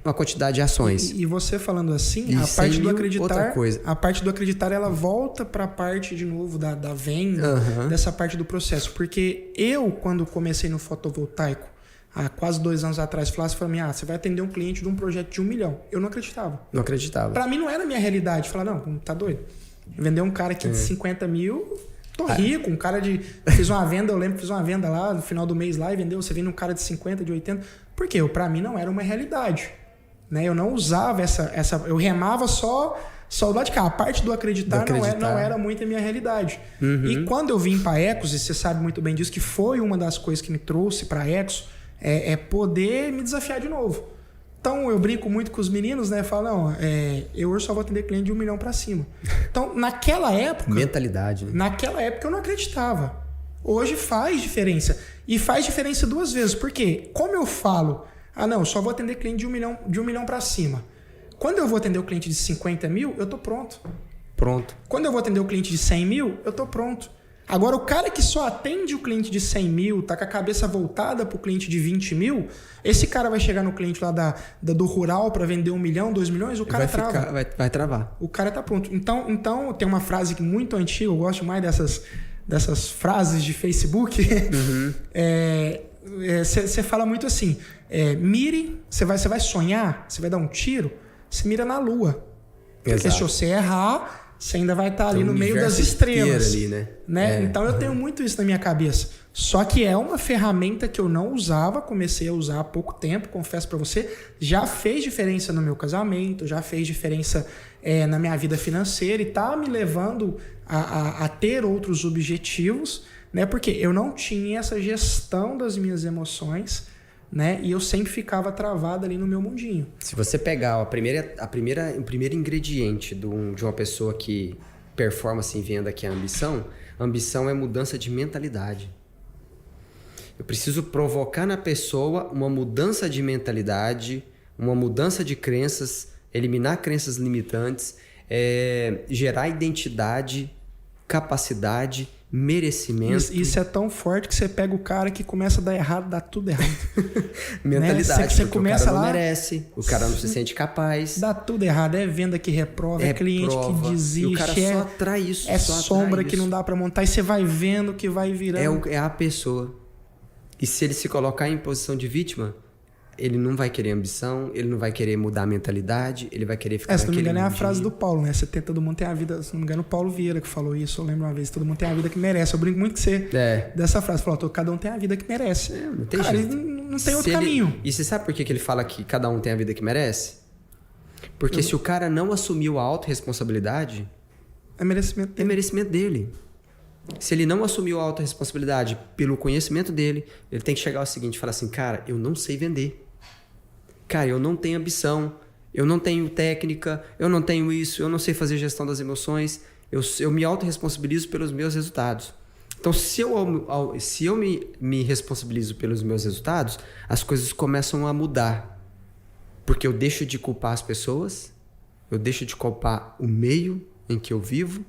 uma quantidade de ações. E você falando assim, a parte do acreditar, outra coisa. A parte do acreditar, ela volta para a parte de novo da venda, dessa parte do processo. Porque eu, quando comecei no fotovoltaico, há quase 2 anos atrás, falasse para mim, você vai atender um cliente de um projeto de 1 milhão. Eu não acreditava. Não acreditava. Para mim não era a minha realidade. Falar, não, tá doido. Vender um cara aqui de 50 mil, tô rico. Um cara fiz uma venda, eu lembro que fiz uma venda lá no final do mês lá e vendeu. Você vende um cara de 50, de 80. Por quê? Para mim não era uma realidade. Né? Eu não usava essa eu remava só do lado de cá. A parte do acreditar. Não era muito a minha realidade. E quando eu vim para Ecos, e você sabe muito bem disso, que foi uma das coisas que me trouxe para Ecos, é poder me desafiar de novo. Então eu brinco muito com os meninos, né? Falo, eu hoje só vou atender cliente de 1 milhão para cima. Então naquela época... Mentalidade. Né? Naquela época eu não acreditava. Hoje faz diferença. E faz diferença 2 vezes. Por quê? Como eu falo, eu só vou atender cliente de 1 milhão para cima. Quando eu vou atender o cliente de 50 mil, eu tô pronto. Pronto. Quando eu vou atender o cliente de 100 mil, eu tô pronto. Agora, o cara que só atende o cliente de 100 mil, tá com a cabeça voltada pro cliente de 20 mil, esse cara vai chegar no cliente lá do rural para vender 1 milhão, 2 milhões, o cara trava. Vai travar. O cara tá pronto. Então tem uma frase muito antiga, eu gosto mais dessas frases de Facebook. Uhum. Você fala muito assim, mire, você vai sonhar, você vai dar um tiro, você mira na lua. Exato. Porque se você errar, você ainda vai estar ali no meio das estrelas. Ali, né? Então eu tenho muito isso na minha cabeça. Só que é uma ferramenta que eu não usava, comecei a usar há pouco tempo, confesso para você. Já fez diferença no meu casamento, já fez diferença na minha vida financeira e tá me levando a ter outros objetivos, né? Porque eu não tinha essa gestão das minhas emoções, né? E eu sempre ficava travado ali no meu mundinho. Se você pegar o primeiro ingrediente de uma pessoa que performance em venda, que é a ambição é mudança de mentalidade. Eu preciso provocar na pessoa uma mudança de mentalidade, uma mudança de crenças, eliminar crenças limitantes, gerar identidade, capacidade, merecimento. Isso é tão forte que você pega o cara que começa a dar errado, dá tudo errado. Mentalidade, né? Você começa o cara não lá, merece, o cara não se sente capaz. Dá tudo errado, é venda que reprova, é cliente que desiste. E o cara só atrai isso. É sombra que não dá pra montar e você vai vendo que vai virando. É a pessoa. E se ele se colocar em posição de vítima, ele não vai querer ambição, ele não vai querer mudar a mentalidade, ele vai querer ficar se não me engano é a frase do Paulo, né? Todo mundo tem a vida, se não me engano o Paulo Vieira que falou isso, eu lembro uma vez, todo mundo tem a vida que merece. Eu brinco muito com você dessa frase, falou, cada um tem a vida que merece. Não tem cara, jeito. Não tem outro caminho. E você sabe por que ele fala que cada um tem a vida que merece? Porque se o cara não assumiu a autorresponsabilidade, é merecimento dele. É merecimento dele. Se ele não assumiu a autorresponsabilidade pelo conhecimento dele, ele tem que chegar ao seguinte, falar assim, cara, eu não sei vender. Cara, eu não tenho ambição, eu não tenho técnica, eu não tenho isso, eu não sei fazer gestão das emoções, eu me autorresponsabilizo pelos meus resultados. Então, se eu me responsabilizo pelos meus resultados, as coisas começam a mudar. Porque eu deixo de culpar as pessoas, eu deixo de culpar o meio em que eu vivo.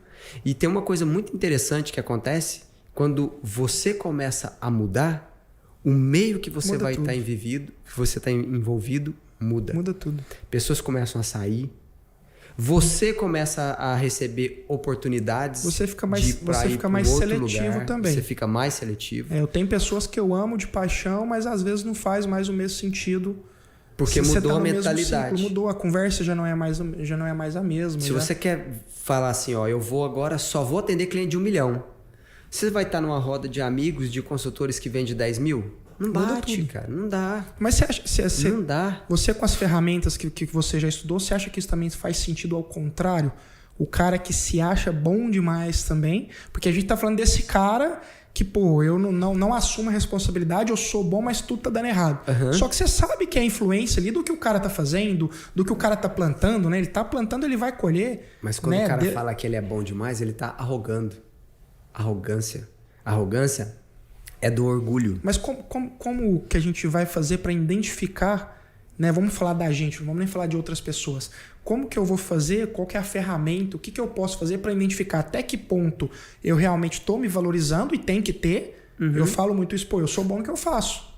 E tem uma coisa muito interessante que acontece quando você começa a mudar, o meio que você vai estar envolvido muda. Muda tudo. Pessoas começam a sair. Você começa a receber oportunidades. Você fica mais seletivo lugar, também. Você fica mais seletivo. Eu tenho pessoas que eu amo de paixão, mas às vezes não faz mais o mesmo sentido. Porque mudou a mentalidade. Ciclo, mudou, a conversa já não é mais a mesma. Se você quer falar assim, eu vou agora, só vou atender cliente de 1 milhão. Você vai estar numa roda de amigos, de consultores que vendem 10 mil? Não bate, cara. Não dá. Mas você acha... não dá. Você, com as ferramentas que você já estudou, você acha que isso também faz sentido ao contrário? O cara que se acha bom demais também? Porque a gente tá falando desse cara que, eu não assumo a responsabilidade, eu sou bom, mas tudo tá dando errado. Uhum. Só que você sabe que é a influência ali do que o cara tá fazendo, do que o cara tá plantando, né? Ele tá plantando, ele vai colher. Mas quando o cara fala que ele é bom demais, ele tá arrogando. Arrogância é do orgulho. Mas como que a gente vai fazer para identificar, né? Vamos falar da gente, não vamos nem falar de outras pessoas. Como que eu vou fazer? Qual que é a ferramenta? O que eu posso fazer para identificar até que ponto eu realmente estou me valorizando e tem que ter? Uhum. Eu falo muito isso, eu sou bom no que eu faço.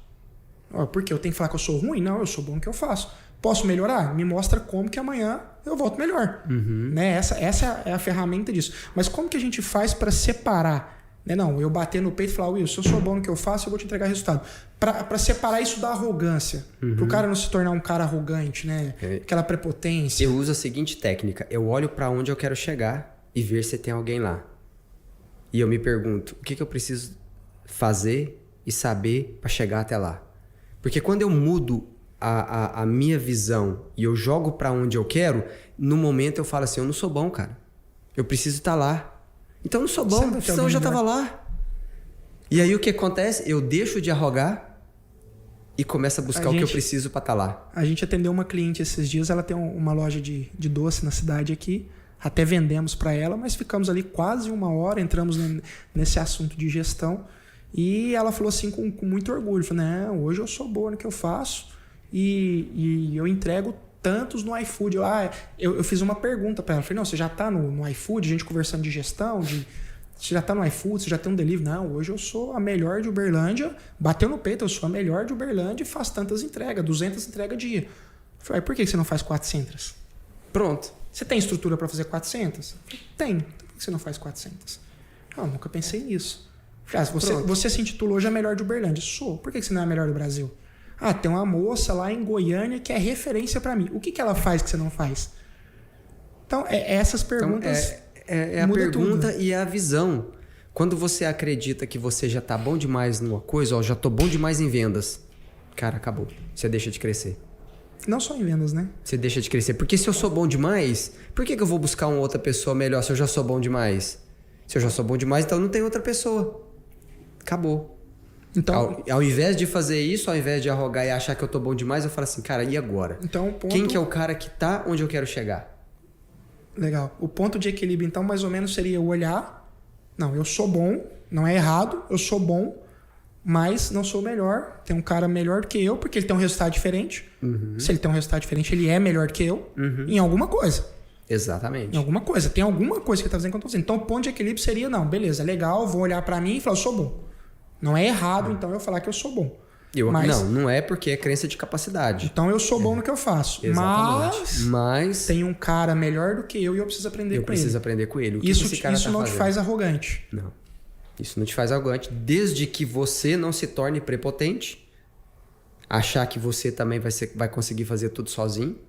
Por quê? Eu tenho que falar que eu sou ruim? Não, eu sou bom no que eu faço. Posso melhorar? Me mostra como que amanhã eu volto melhor. Uhum. Né? Essa é a ferramenta disso. Mas como que a gente faz para separar? Né? Não, eu bater no peito e falar, Will, se eu sou bom no que eu faço, eu vou te entregar resultado. Para separar isso da arrogância. Uhum. Para o cara não se tornar um cara arrogante, né? Aquela prepotência. Eu uso a seguinte técnica. Eu olho para onde eu quero chegar e ver se tem alguém lá. E eu me pergunto, o que eu preciso fazer e saber para chegar até lá? Porque quando eu mudo a minha visão e eu jogo para onde eu quero, no momento eu falo assim, eu não sou bom, cara. Eu preciso estar lá. Então eu não sou bom, senão eu já estava lá. E aí o que acontece? Eu deixo de arrogar e começo a buscar o que eu preciso para estar lá. A gente atendeu uma cliente esses dias, ela tem uma loja de doce na cidade aqui. Até vendemos para ela, mas ficamos ali quase 1 hora, entramos nesse assunto de gestão. E ela falou assim com muito orgulho, falou, não, hoje eu sou boa no que eu faço e eu entrego tantos no iFood. Eu fiz uma pergunta para ela, falei, não, você já está no iFood, a gente conversando de gestão, Você já tá no iFood, você já tem um delivery. Não, hoje eu sou a melhor de Uberlândia. Bateu no peito, eu sou a melhor de Uberlândia e faço tantas entregas, 200 entregas dia. Eu falei, por que você não faz 400? Pronto. Você tem estrutura para fazer 400? Eu falei, tem. Então por que você não faz 400? Eu nunca pensei nisso. Eu falei, você se intitulou hoje a melhor de Uberlândia. Sou. Por que você não é a melhor do Brasil? Tem uma moça lá em Goiânia que é referência para mim. O que ela faz que você não faz? Então, essas perguntas... É a pergunta tudo. E a visão. Quando você acredita que você já tá bom demais numa coisa, já tô bom demais em vendas, cara, acabou. Você deixa de crescer. Não só em vendas, né? Você deixa de crescer. Porque se eu sou bom demais, por que eu vou buscar uma outra pessoa melhor se eu já sou bom demais? Se eu já sou bom demais, então não tem outra pessoa. Acabou. Então, ao invés de fazer isso, ao invés de arrogar e achar que eu tô bom demais, eu falo assim, cara, e agora? Então, quem que é o cara que tá onde eu quero chegar? Legal. O ponto de equilíbrio, então, mais ou menos seria eu olhar... Não, eu sou bom, não é errado, eu sou bom, mas não sou o melhor. Tem um cara melhor do que eu, porque ele tem um resultado diferente. Uhum. Se ele tem um resultado diferente, ele é melhor do que eu em alguma coisa. Exatamente. Em alguma coisa. Tem alguma coisa que ele tá fazendo que eu tô fazendo. Então, o ponto de equilíbrio seria, não, beleza, legal, vou olhar pra mim e falar, eu sou bom. Não é errado, então, eu falar que eu sou bom. Não é porque é crença de capacidade. Então eu sou bom no que eu faço. Exatamente. Mas tem um cara melhor do que eu e eu preciso aprender com ele. Eu preciso aprender com ele. Isso não te faz arrogante. Não. Isso não te faz arrogante. Desde que você não se torne prepotente, achar que você também vai conseguir fazer tudo sozinho.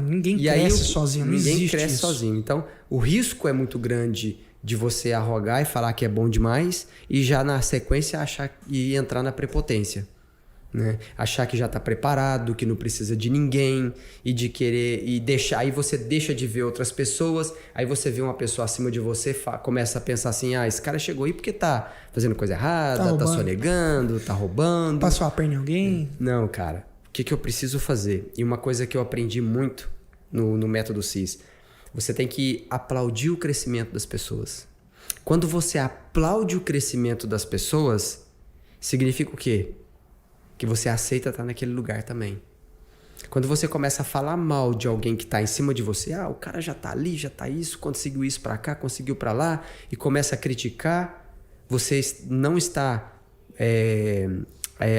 Ninguém cresce sozinho. Ninguém cresce sozinho. Então, o risco é muito grande de você arrogar e falar que é bom demais e já na sequência achar e entrar na prepotência. Né? Achar que já está preparado, que não precisa de ninguém e de querer e deixar. Aí você deixa de ver outras pessoas, aí você vê uma pessoa acima de você, começa a pensar assim: esse cara chegou aí porque tá fazendo coisa errada, tá sonegando, tá roubando. Passou a perna em alguém? Não, cara. O que eu preciso fazer? E uma coisa que eu aprendi muito no método CIS: você tem que aplaudir o crescimento das pessoas. Quando você aplaude o crescimento das pessoas, significa o quê? Que você aceita estar naquele lugar também. Quando você começa a falar mal de alguém que está em cima de você, o cara já está ali, já está isso, conseguiu isso para cá, conseguiu para lá, e começa a criticar, você não está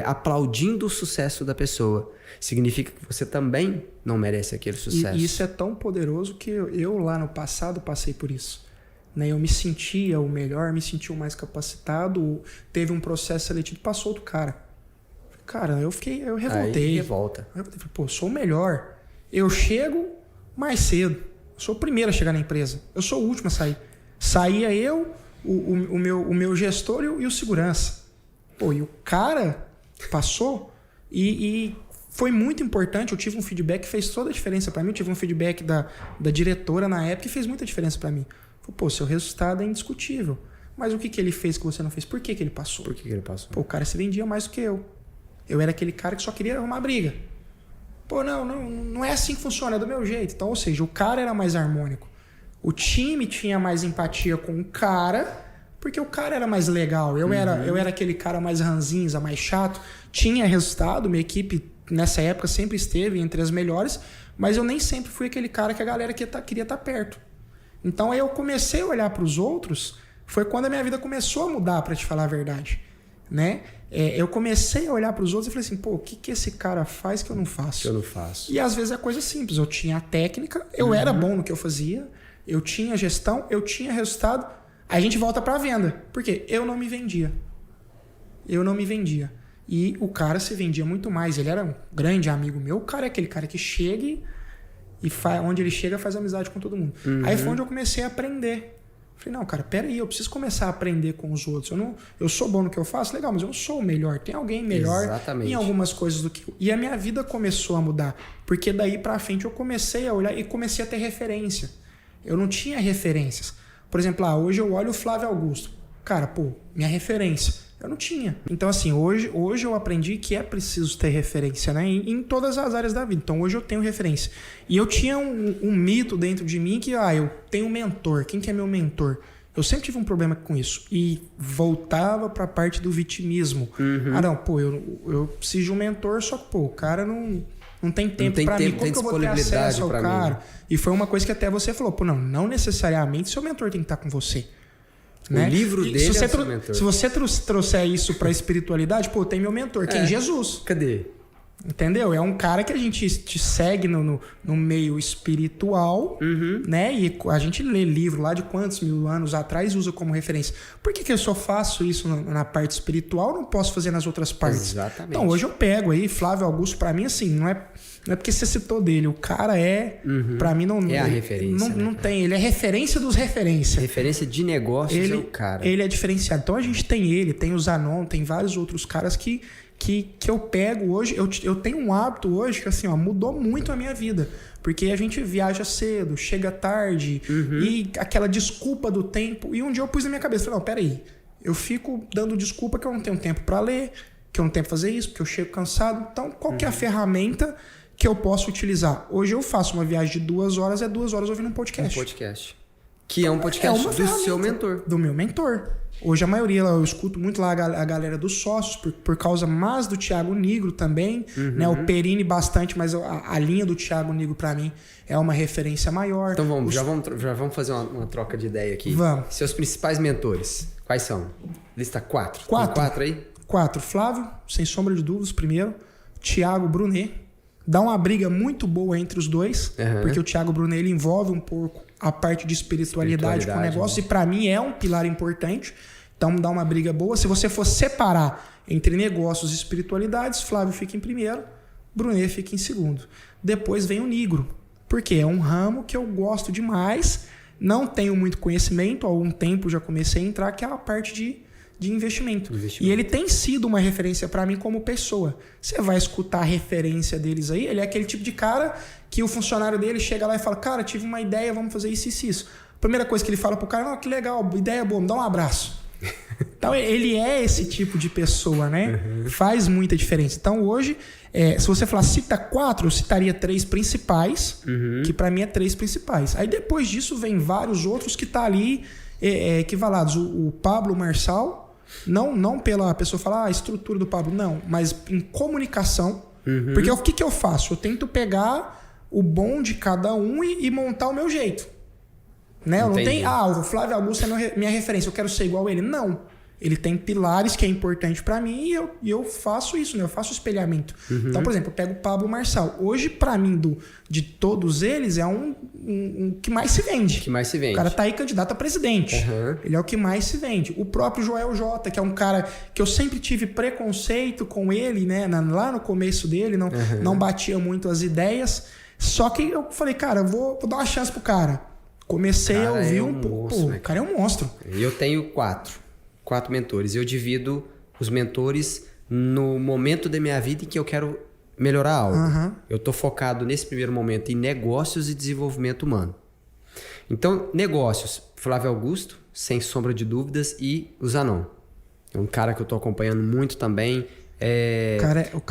aplaudindo o sucesso da pessoa. Significa que você também não merece aquele sucesso. E isso é tão poderoso que eu lá no passado passei por isso. Né? Eu me sentia o melhor, me sentia o mais capacitado, teve um processo seletivo, passou outro cara. Cara, eu revoltei. Aí revolta. Eu falei, eu sou o melhor. Eu chego mais cedo. Eu sou o primeiro a chegar na empresa. Eu sou o último a sair. Saía eu, o meu gestor e o segurança. E o cara passou e foi muito importante. Eu tive um feedback que fez toda a diferença para mim. Eu tive um feedback da diretora na época que fez muita diferença para mim. Seu resultado é indiscutível. Mas o que ele fez que você não fez? Por que ele passou? Por que ele passou? O cara se vendia mais do que eu. Eu era aquele cara que só queria arrumar briga. Não é assim que funciona, é do meu jeito. Então, ou seja, o cara era mais harmônico. O time tinha mais empatia com o cara, porque o cara era mais legal. Eu era aquele cara mais ranzinza, mais chato. Tinha resultado, minha equipe nessa época sempre esteve entre as melhores, mas eu nem sempre fui aquele cara que a galera queria estar perto. Então aí eu comecei a olhar para os outros, foi quando a minha vida começou a mudar, para te falar a verdade. Né? Eu comecei a olhar para os outros e falei assim, o que esse cara faz que eu não faço? Que eu não faço. E às vezes é coisa simples, eu tinha a técnica, eu era bom no que eu fazia, eu tinha gestão, eu tinha resultado, aí a gente volta para a venda. Por quê? Eu não me vendia. E o cara se vendia muito mais, ele era um grande amigo meu, o cara é aquele cara que chega e onde ele chega faz amizade com todo mundo. Aí foi onde eu comecei a aprender. Falei, não, cara, peraí, eu preciso começar a aprender com os outros. Eu sou bom no que eu faço, legal, mas eu não sou o melhor. Tem alguém melhor em algumas coisas do que eu. E a minha vida começou a mudar. Porque daí pra frente eu comecei a olhar e comecei a ter referência. Eu não tinha referências. Por exemplo, hoje eu olho o Flávio Augusto. Cara, minha referência. Eu não tinha. Então, assim, hoje eu aprendi que é preciso ter referência, né? Em todas as áreas da vida. Então, hoje eu tenho referência. E eu tinha um mito dentro de mim que, eu tenho um mentor. Quem que é meu mentor? Eu sempre tive um problema com isso. E voltava para a parte do vitimismo. Eu preciso de um mentor, só que, o cara não tem tempo para mim. Como que eu vou ter acesso ao cara? E foi uma coisa que até você falou, não necessariamente seu mentor tem que estar com você. Né? O livro dele é o seu mentor. Se você trouxer isso pra espiritualidade, pô, tem meu mentor, que é Jesus. Cadê? Entendeu? É um cara que a gente te segue no meio espiritual, né? E a gente lê livro lá de quantos mil anos atrás e usa como referência. Por que eu só faço isso na parte espiritual, não posso fazer nas outras partes? Exatamente. Então, hoje eu pego aí, Flávio Augusto, pra mim, assim, não é porque você citou dele. O cara pra mim, não é a referência. Não tem. Ele é referência dos referências. Referência de negócios é o cara. Ele é diferenciado. Então, a gente tem ele, tem o Zanon, tem vários outros caras que eu pego hoje. Eu tenho um hábito hoje que, assim, ó, mudou muito a minha vida. Porque a gente viaja cedo, chega tarde, e aquela desculpa do tempo. E um dia eu pus na minha cabeça, falei, não, peraí. Eu fico dando desculpa que eu não tenho tempo pra ler, que eu não tenho pra fazer isso, porque eu chego cansado. Então, qual que é a ferramenta que eu posso utilizar? Hoje eu faço uma viagem de 2 horas, é 2 horas ouvindo um podcast. Um podcast. Que é um podcast do seu mentor. Do meu mentor. Hoje a maioria, eu escuto muito lá a galera dos sócios, por causa mais do Thiago Nigro também, né? O Perini bastante, mas a linha do Thiago Nigro pra mim é uma referência maior. Então já vamos fazer uma troca de ideia aqui. Vamos. Seus principais mentores, quais são? Lista 4. 4. Tem 4 aí? 4. Flávio, sem sombra de dúvidas, primeiro. Thiago Brunet. Dá uma briga muito boa entre os dois, porque o Thiago Brunet ele envolve um pouco a parte de espiritualidade com o negócio, e para mim é um pilar importante. Então dá uma briga boa. Se você for separar entre negócios e espiritualidades, Flávio fica em primeiro, Brunet fica em segundo. Depois vem o Nigro, porque é um ramo que eu gosto demais, não tenho muito conhecimento, há algum tempo já comecei a entrar, que é a parte de investimento. E ele tem sido uma referência para mim como pessoa. Você vai escutar a referência deles aí, ele é aquele tipo de cara que o funcionário dele chega lá e fala, cara, tive uma ideia, vamos fazer isso e isso. Primeira coisa que ele fala pro cara, que legal, ideia boa, me dá um abraço. Então ele é esse tipo de pessoa, né? Faz muita diferença. Então hoje, se você falar cita 4, eu citaria 3 principais, que para mim é 3 principais. Aí depois disso vem vários outros que tá ali equivalados. O Pablo Marçal, não pela pessoa falar a estrutura do Pablo, não, mas em comunicação. Porque o que eu faço? Eu tento pegar o bom de cada um e montar o meu jeito. Né? Eu não tenho, o Flávio Augusto é minha referência, eu quero ser igual a ele. Não. Ele tem pilares que é importante para mim e eu faço isso, né? Eu faço espelhamento. Então, por exemplo, eu pego o Pablo Marçal. Hoje, para mim, de todos eles, é um que mais se vende. Que mais se vende. O cara tá aí candidato a presidente. Ele é o que mais se vende. O próprio Joel J, que é um cara que eu sempre tive preconceito com ele, né? Lá no começo dele, não batia muito as ideias. Só que eu falei, cara, eu vou dar uma chance pro cara. Comecei a ouvir um pouco. O cara é um monstro. Eu tenho 4 mentores. Eu divido os mentores no momento da minha vida em que eu quero melhorar algo. Eu tô focado nesse primeiro momento em negócios e desenvolvimento humano. Então, negócios, Flávio Augusto, sem sombra de dúvidas, e o Zanon. É um cara que eu tô acompanhando muito também. O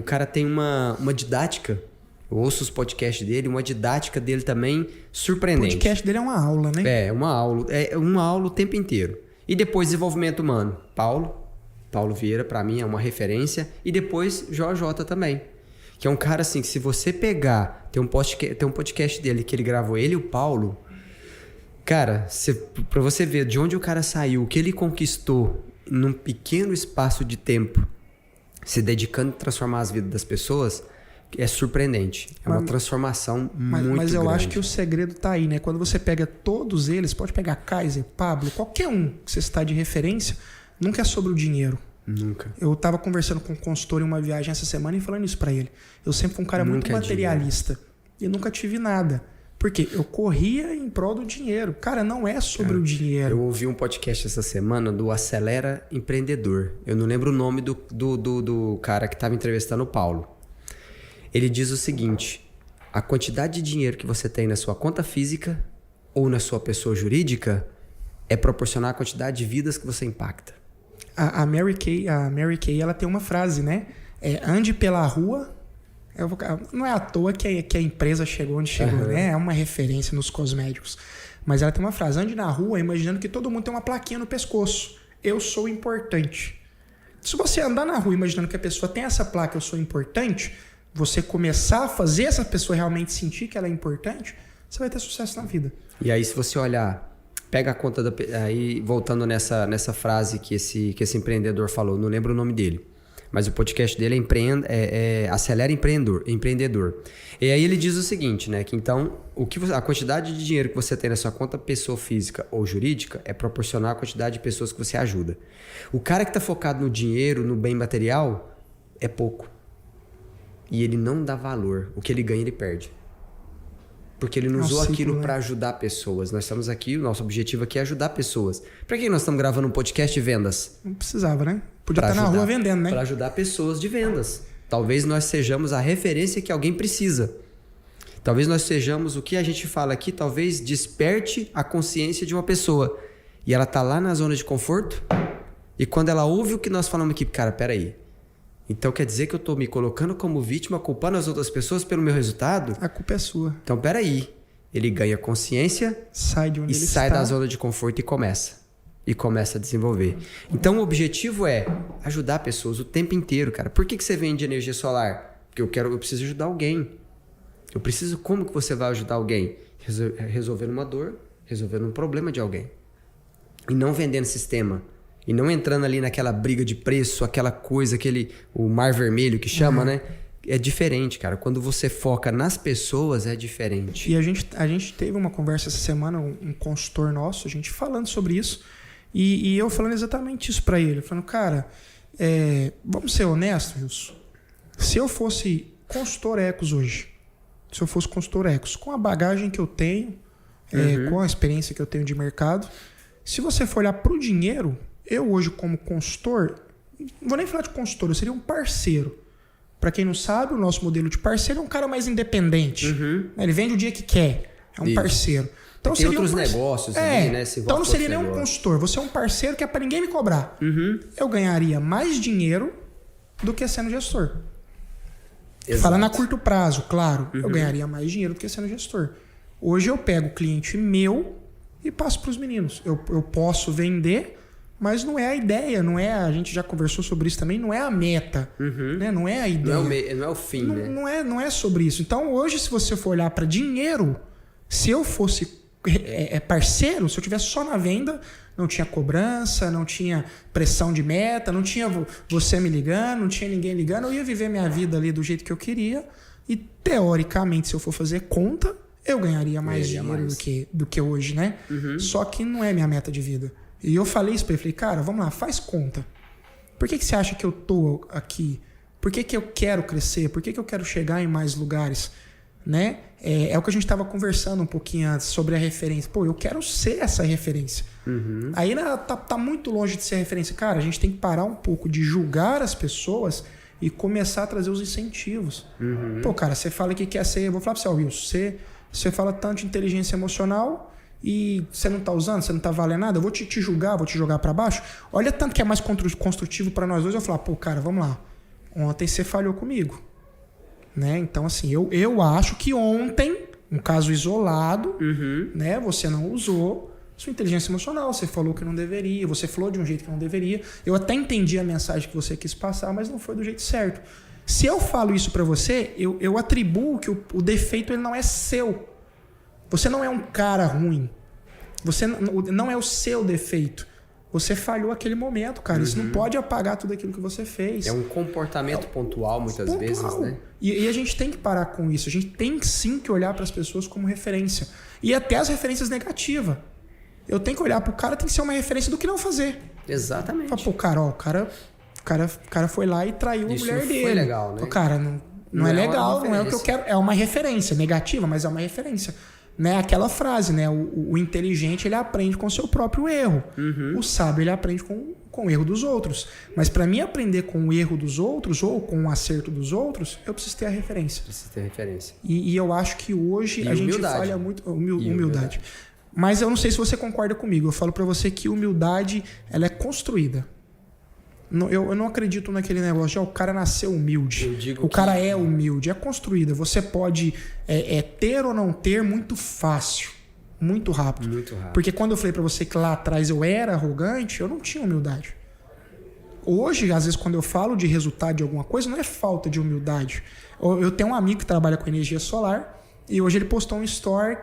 cara tem uma didática. Eu ouço os podcasts dele, uma didática dele também surpreendente. O podcast dele é uma aula, né? É uma aula o tempo inteiro. E depois desenvolvimento humano. Paulo Vieira, pra mim, é uma referência. E depois JJ também. Que é um cara assim, que se você pegar, tem um podcast dele que ele gravou, ele e o Paulo. Cara, pra você ver de onde o cara saiu, o que ele conquistou num pequeno espaço de tempo, se dedicando a transformar as vidas das pessoas, é surpreendente. É uma transformação muito grande. Mas eu acho que o segredo tá aí, né? Quando você pega todos eles, pode pegar Kaiser, Pablo, qualquer um que você está de referência, nunca é sobre o dinheiro. Nunca. Eu tava conversando com um consultor em uma viagem essa semana e falando isso pra ele. Eu sempre fui um cara muito materialista. E nunca tive nada. Porque eu corria em prol do dinheiro. Cara, não é sobre o dinheiro. Eu ouvi um podcast essa semana do Acelera Empreendedor. Eu não lembro o nome do cara que tava entrevistando o Paulo. Ele diz o seguinte: a quantidade de dinheiro que você tem na sua conta física ou na sua pessoa jurídica é proporcional à quantidade de vidas que você impacta. A Mary Kay, ela tem uma frase, né? Ande pela rua. Não é à toa que a empresa chegou onde chegou, né? É uma referência nos cosméticos. Mas ela tem uma frase: ande na rua imaginando que todo mundo tem uma plaquinha no pescoço. Eu sou importante. Se você andar na rua imaginando que a pessoa tem essa placa, eu sou importante, você começar a fazer essa pessoa realmente sentir que ela é importante, você vai ter sucesso na vida. E aí, se você olhar Pega a conta aí, voltando nessa frase que esse empreendedor falou, não lembro o nome dele. Mas o podcast dele é Acelera Empreendedor. E aí ele diz o seguinte, né? Que então, a quantidade de dinheiro que você tem na sua conta, pessoa física ou jurídica, é proporcional à quantidade de pessoas que você ajuda. O cara que está focado no dinheiro, no bem material, é pouco. E ele não dá valor. O que ele ganha, ele perde. Porque ele não usou aquilo para ajudar pessoas. Nós estamos aqui, o nosso objetivo aqui é ajudar pessoas. Para que nós estamos gravando um podcast de vendas? Não precisava, né? Podia estar na rua vendendo, né? Para ajudar pessoas de vendas. Talvez nós sejamos a referência que alguém precisa. Talvez nós sejamos o que a gente fala aqui, talvez desperte a consciência de uma pessoa. E ela tá lá na zona de conforto. E quando ela ouve o que nós falamos aqui, cara, peraí. Então quer dizer que eu tô me colocando como vítima, culpando as outras pessoas pelo meu resultado? A culpa é sua. Então peraí. Ele ganha consciência, sai de onde ele sai da zona de conforto e começa a desenvolver. Então o objetivo é ajudar pessoas o tempo inteiro, cara. Por que você vende energia solar? Porque eu preciso ajudar alguém. Como que você vai ajudar alguém? Resolvendo uma dor, resolvendo um problema de alguém. E não vendendo sistema. E não entrando ali naquela briga de preço, aquela coisa, o mar vermelho que chama, né? É diferente, cara. Quando você foca nas pessoas, é diferente. E a gente teve uma conversa essa semana, um consultor nosso, a gente falando sobre isso. E eu falando exatamente isso pra ele. Falando, cara, vamos ser honestos, Wilson. Se eu fosse consultor Ecos hoje, com a bagagem que eu tenho, com a experiência que eu tenho de mercado, se você for olhar pro dinheiro, eu hoje como consultor, não vou nem falar de consultor, eu seria um parceiro. Para quem não sabe, o nosso modelo de parceiro é um cara mais independente. Ele vende o dia que quer, é um parceiro. Então, tem outros negócios ali, né? Então não seria nem um consultor, você é um parceiro que é para ninguém me cobrar. Eu ganharia mais dinheiro do que sendo gestor. Exato. Falando a curto prazo, claro, eu ganharia mais dinheiro do que sendo gestor. Hoje eu pego o cliente meu e passo para os meninos. Eu posso vender, mas não é a ideia, não é, a gente já conversou sobre isso também, não é a meta, né? Não é a ideia. Não é o fim, né? Não é sobre isso. Então hoje, se você for olhar para dinheiro, se eu fosse parceiro, se eu tivesse só na venda, não tinha cobrança, não tinha pressão de meta, não tinha você me ligando, não tinha ninguém ligando, eu ia viver minha vida ali do jeito que eu queria e teoricamente, se eu for fazer conta, eu ganharia mais dinheiro do que hoje, né? Só que não é minha meta de vida. E eu falei isso pra ele, falei, cara, vamos lá, faz conta. Por que você acha que eu tô aqui? Por que eu quero crescer? Por que eu quero chegar em mais lugares? Né? É o que a gente estava conversando um pouquinho antes sobre a referência. Pô, eu quero ser essa referência. Aí tá muito longe de ser referência. Cara, a gente tem que parar um pouco de julgar as pessoas e começar a trazer os incentivos. Pô, cara, você fala que quer ser... Eu vou falar pra você, Wilson, você fala tanto de inteligência emocional e você não tá usando, você não tá valendo nada, eu vou te julgar, vou te jogar para baixo. Olha tanto que é mais construtivo para nós dois. Eu vou falar, pô, cara, vamos lá. Ontem você falhou comigo. Né? Então, assim, eu acho que ontem, um caso isolado, né? Você não usou sua inteligência emocional, você falou que não deveria, você falou de um jeito que não deveria. Eu até entendi a mensagem que você quis passar, mas não foi do jeito certo. Se eu falo isso pra você, eu atribuo que o defeito ele não é seu. Você não é um cara ruim. Você não é o seu defeito. Você falhou aquele momento, cara. Isso não pode apagar tudo aquilo que você fez. É um comportamento pontual, muitas vezes, né? E a gente tem que parar com isso. A gente tem sim que olhar para as pessoas como referência. E até as referências negativas. Eu tenho que olhar pro cara, tem que ser uma referência do que não fazer. Exatamente. Fala, pô, cara, ó, o cara foi lá e traiu a mulher dele. Foi legal, né? Pô, cara, não é legal, não é o que eu quero. É uma referência negativa, mas é uma referência. Né? Aquela frase, né? O inteligente, ele aprende com o seu próprio erro. O sábio, ele aprende com o erro dos outros. Mas para mim aprender com o erro dos outros ou com o acerto dos outros, eu preciso ter a referência. Preciso ter referência. E eu acho que hoje a gente falha muito... Humildade. Mas eu não sei se você concorda comigo. Eu falo para você que humildade, ela é construída. Eu não acredito naquele negócio de o cara nasceu humilde. O cara é humilde. É construída. Você pode ter ou não ter muito fácil. Muito rápido. Muito rápido. Porque quando eu falei pra você que lá atrás eu era arrogante, eu não tinha humildade. Hoje, às vezes, quando eu falo de resultado de alguma coisa, não é falta de humildade. Eu tenho um amigo que trabalha com energia solar E hoje ele postou um story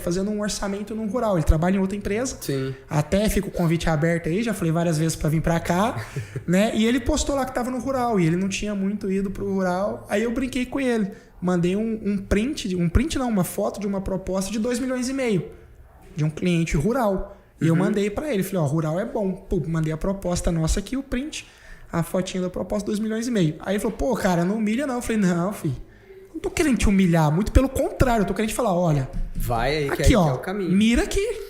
fazendo um orçamento no rural. Ele trabalha em outra empresa. Sim. Até fica o convite aberto aí, já falei várias vezes para vir para cá, né? E ele postou lá que tava no rural e ele não tinha muito ido pro rural. Aí eu brinquei com ele. Mandei uma foto de uma proposta de 2,5 milhões de um cliente rural. E eu mandei para ele. Falei, rural é bom. Pô, mandei a proposta nossa aqui, o print, a fotinha da proposta, 2,5 milhões. Aí ele falou, pô, cara, não humilha não. Eu falei, não, filho. Não tô querendo te humilhar, muito pelo contrário, eu tô querendo te falar, olha, vai aí, aqui, que ó, é o caminho. mira aqui.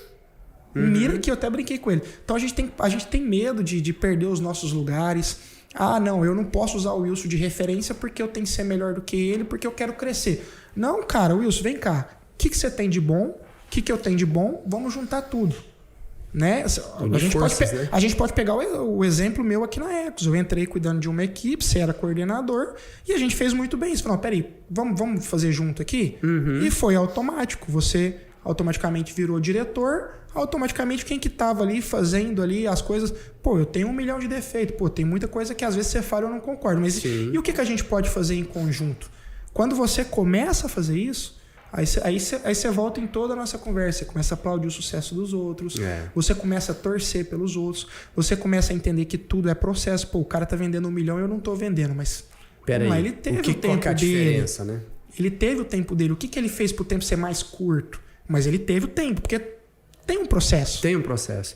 Mira aqui, eu até brinquei com ele. Então a gente tem medo de perder os nossos lugares. Ah, não, eu não posso usar o Wilson de referência porque eu tenho que ser melhor do que ele, porque eu quero crescer. Não, cara, Wilson, vem cá. O que você tem de bom? O que eu tenho de bom? Vamos juntar tudo. Né? A gente pode pegar o exemplo meu aqui na Ecos. Eu entrei cuidando de uma equipe, você era coordenador, e a gente fez muito bem isso. Falou, peraí, vamos fazer junto aqui? E foi automático. Você automaticamente virou diretor, automaticamente quem que tava ali fazendo ali as coisas, pô, eu tenho 1 milhão de defeitos, pô, tem muita coisa que às vezes você fala e eu não concordo. Mas e o que a gente pode fazer em conjunto? Quando você começa a fazer isso, Aí você volta em toda a nossa conversa. Você começa a aplaudir o sucesso dos outros. Você começa a torcer pelos outros. Você começa a entender que tudo é processo. Pô, o cara tá vendendo 1 milhão e eu não tô vendendo. Mas peraí, ele teve o tempo qual é a diferença, dele. Né? Ele teve o tempo dele. O que ele fez pro tempo ser mais curto? Mas ele teve o tempo, porque tem um processo. Tem um processo.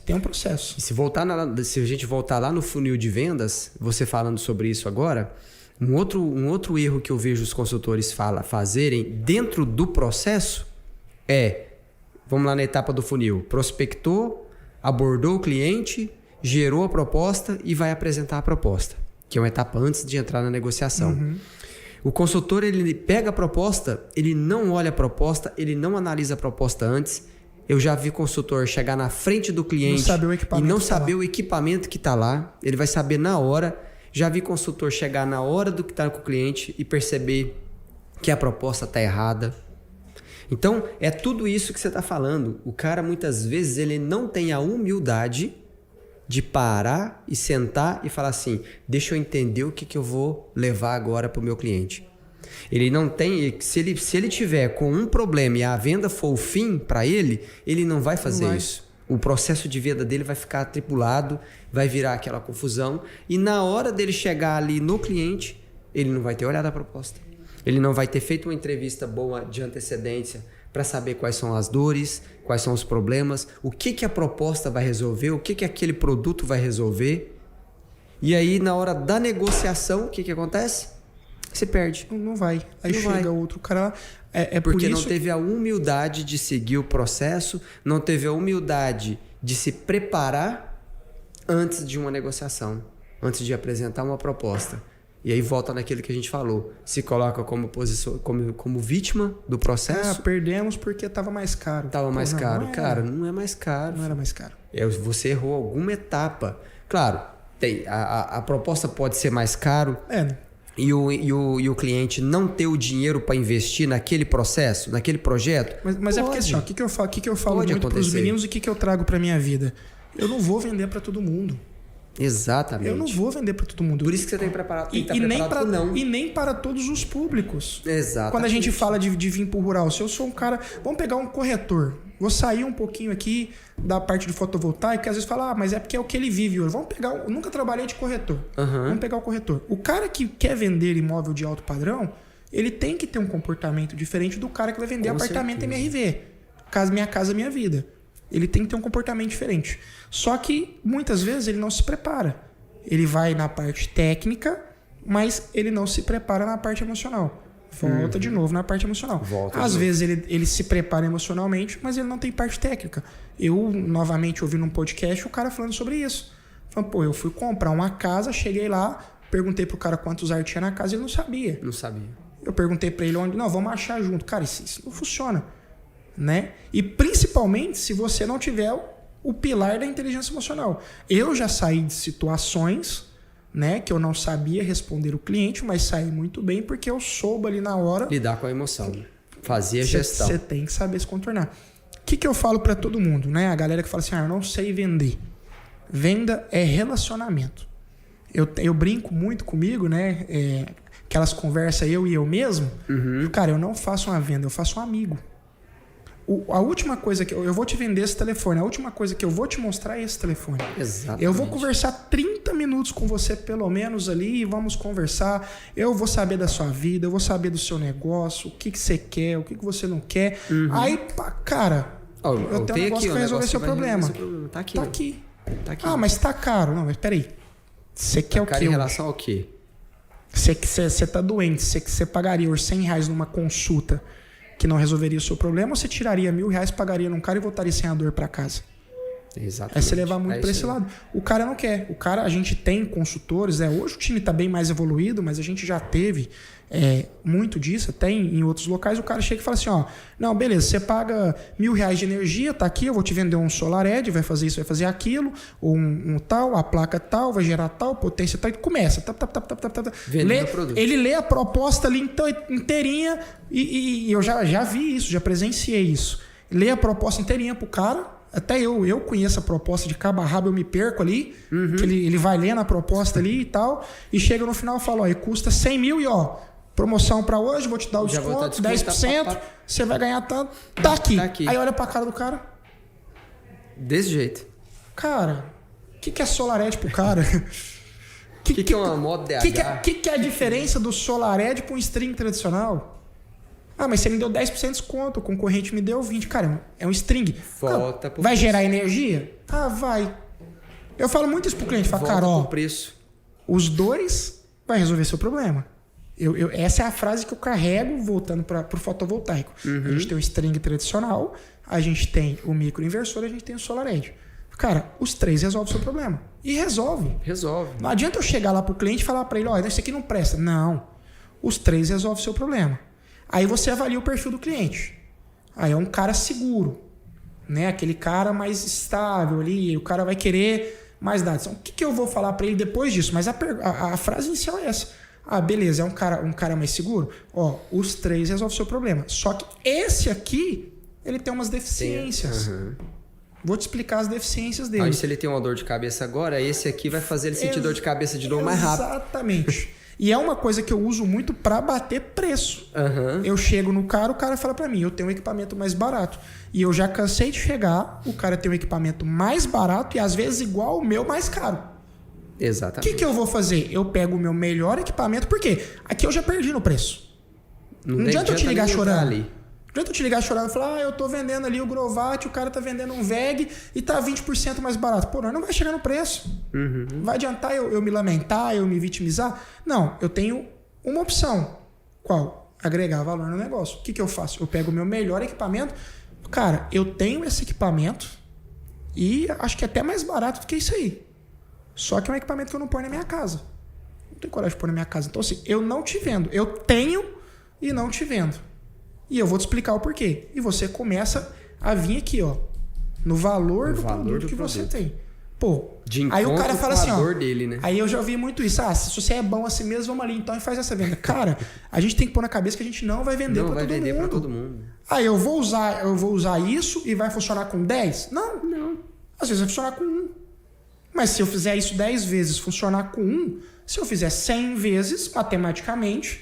E se a gente voltar lá no funil de vendas, você falando sobre isso agora... Um outro erro que eu vejo os consultores fazerem dentro do processo vamos lá na etapa do funil, prospectou, abordou o cliente, gerou a proposta e vai apresentar a proposta, que é uma etapa antes de entrar na negociação. O consultor, ele pega a proposta, ele não olha a proposta, ele não analisa a proposta antes. Eu já vi consultor chegar na frente do cliente e não saber o equipamento que está lá, ele vai saber na hora. Já vi consultor chegar na hora do que está com o cliente e perceber que a proposta está errada. Então, é tudo isso que você está falando. O cara, muitas vezes, ele não tem a humildade de parar e sentar e falar assim, deixa eu entender o que eu vou levar agora para o meu cliente. Ele não tem... Se ele tiver com um problema e a venda for o fim para ele não vai fazer isso. O processo de venda dele vai ficar atribulado, vai virar aquela confusão. E na hora dele chegar ali no cliente, ele não vai ter olhado a proposta. Ele não vai ter feito uma entrevista boa de antecedência para saber quais são as dores, quais são os problemas, o que a proposta vai resolver, o que aquele produto vai resolver. E aí, na hora da negociação, o que acontece? Você perde. Não vai. Aí chega outro cara lá. Porque não teve a humildade de seguir o processo, não teve a humildade de se preparar antes de uma negociação, antes de apresentar uma proposta. E aí volta naquilo que a gente falou. Se coloca como vítima do processo. Perdemos porque estava mais caro. Estava mais caro. Cara, não é mais caro. Não era mais caro. Você errou alguma etapa. Claro, a proposta pode ser mais caro. E o cliente não ter o dinheiro para investir naquele processo, naquele projeto. Mas é porque assim, o que eu falo muito para os meninos e o que eu trago para minha vida? Eu não vou vender para todo mundo. Exatamente. Eu não vou vender para todo mundo. Por isso que você tem que preparar. E nem para todos os públicos. Exatamente. Quando a gente fala de vir para o rural, se eu sou um cara... Vamos pegar um corretor. Vou sair um pouquinho aqui da parte de fotovoltaico, que às vezes fala, mas é porque é o que ele vive hoje. Eu nunca trabalhei de corretor. Vamos pegar o corretor. O cara que quer vender imóvel de alto padrão, ele tem que ter um comportamento diferente do cara que vai vender apartamento MRV. Minha Casa Minha Vida. Ele tem que ter um comportamento diferente. Só que, muitas vezes, ele não se prepara. Ele vai na parte técnica, mas ele não se prepara na parte emocional. Volta de novo na parte emocional. Às vezes ele se prepara emocionalmente, mas ele não tem parte técnica. Eu, novamente, ouvi num podcast o cara falando sobre isso. Falando, pô, eu fui comprar uma casa, cheguei lá, perguntei pro cara quantos ar tinha na casa e ele não sabia. Não sabia. Eu perguntei pra ele onde... Não, vamos achar junto. Cara, isso não funciona. Né? E principalmente se você não tiver o pilar da inteligência emocional. Eu já saí de situações, né, que eu não sabia responder o cliente, mas saí muito bem porque eu soube ali na hora lidar com a emoção, fazer a gestão. Você tem que saber se contornar. O que eu falo para todo mundo, né? A galera que fala assim, eu não sei vender. Venda é relacionamento. Eu brinco muito comigo, né? aquelas conversas eu e eu mesmo, cara, eu não faço uma venda, eu faço um amigo. A última coisa que eu vou te vender esse telefone, a última coisa que eu vou te mostrar é esse telefone. Exatamente. Eu vou conversar 30 minutos com você pelo menos ali e vamos conversar. Eu vou saber da sua vida, eu vou saber do seu negócio, o que você quer, o que você não quer. Aí, cara, eu tenho um negócio que vai resolver seu problema. Tá aqui. Tá aqui. Ah, mas tá caro. Não, mas peraí. Você quer o quê? Em relação ao quê? Você tá doente, você pagaria os R$100 numa consulta que não resolveria o seu problema, ou você tiraria R$1.000, pagaria num cara e voltaria sem a dor para casa? Exatamente. É você levar muito para esse lado. O cara não quer. O cara, a gente tem consultores, hoje o time está bem mais evoluído, mas a gente já teve muito disso, até em outros locais. O cara chega e fala assim, ó, não, beleza, você paga R$1.000 de energia, tá aqui, eu vou te vender um SolarEdge, vai fazer isso, vai fazer aquilo, ou um tal, a placa tal, vai gerar tal, potência tal, e começa. Ele lê a proposta ali inteirinha e eu já vi isso, já presenciei isso. Lê a proposta inteirinha pro cara. Até eu conheço a proposta de cabo a rabo, eu me perco ali, que ele vai lendo a proposta ali e tal, e chega no final e fala, ó, custa 100 mil e ó, promoção para hoje, vou te dar o desconto, 10%, você vai ganhar tanto, tá aqui. Aí olha pra cara do cara. Desse jeito. Cara, o que é SolarEdge pro cara? O que é uma moto DH? O que é a diferença do SolarEdge para um string tradicional? Ah, mas você me deu 10% de desconto, o concorrente me deu 20%. Cara, é um string. Vai gerar energia? Ah, vai. Eu falo muito isso pro cliente. Falo, cara, ó, preço. Os dois vai resolver seu problema. Essa é a frase que eu carrego voltando para o fotovoltaico. A gente tem o string tradicional, a gente tem o microinversor, a gente tem o SolarEdge. Cara, os três resolvem o seu problema. E resolve. Não adianta eu chegar lá pro cliente e falar para ele, ó, isso aqui não presta. Não. Os três resolvem o seu problema. Aí você avalia o perfil do cliente. Aí é um cara seguro, né? Aquele cara mais estável ali, o cara vai querer mais dados. Então, o que eu vou falar para ele depois disso? Mas a frase inicial é essa. Ah, beleza, é um cara mais seguro? Ó, os três resolvem o seu problema. Só que esse aqui, ele tem umas deficiências. Vou te explicar as deficiências dele. Aí se ele tem uma dor de cabeça agora, esse aqui vai fazer ele sentir dor de cabeça de novo mais rápido. Exatamente. E é uma coisa que eu uso muito para bater preço. Eu chego no cara, o cara fala para mim, eu tenho um equipamento mais barato. E eu já cansei de chegar, o cara tem um equipamento mais barato e às vezes igual o meu mais caro. Exatamente. O que eu vou fazer? Eu pego o meu melhor equipamento, porque aqui eu já perdi no preço. Não adianta eu te ligar chorando. Não adianta eu te ligar chorando e falar, eu tô vendendo ali o Grovat, o cara tá vendendo um VEG e tá 20% mais barato. Pô, não vai chegar no preço. Vai adiantar eu me lamentar, eu me vitimizar? Não, eu tenho uma opção. Qual? Agregar valor no negócio. O que eu faço? Eu pego o meu melhor equipamento. Cara, eu tenho esse equipamento e acho que é até mais barato do que isso aí. Só que é um equipamento que eu não ponho na minha casa. Não tenho coragem de pôr na minha casa. Então assim, eu não te vendo. Eu tenho e não te vendo. E eu vou te explicar o porquê. E você começa a vir aqui, ó, no valor do produto que você tem. Pô, aí o cara fala assim, ó, dele, né? Aí eu já ouvi muito isso. Ah, se você é bom assim mesmo, vamos ali então e faz essa venda. Cara, a gente tem que pôr na cabeça que a gente não vai vender para todo mundo. Aí eu vou usar isso e vai funcionar com 10? Não. Às vezes vai funcionar com 1. Mas se eu fizer isso 10 vezes, funcionar com 1, se eu fizer 100 vezes, matematicamente,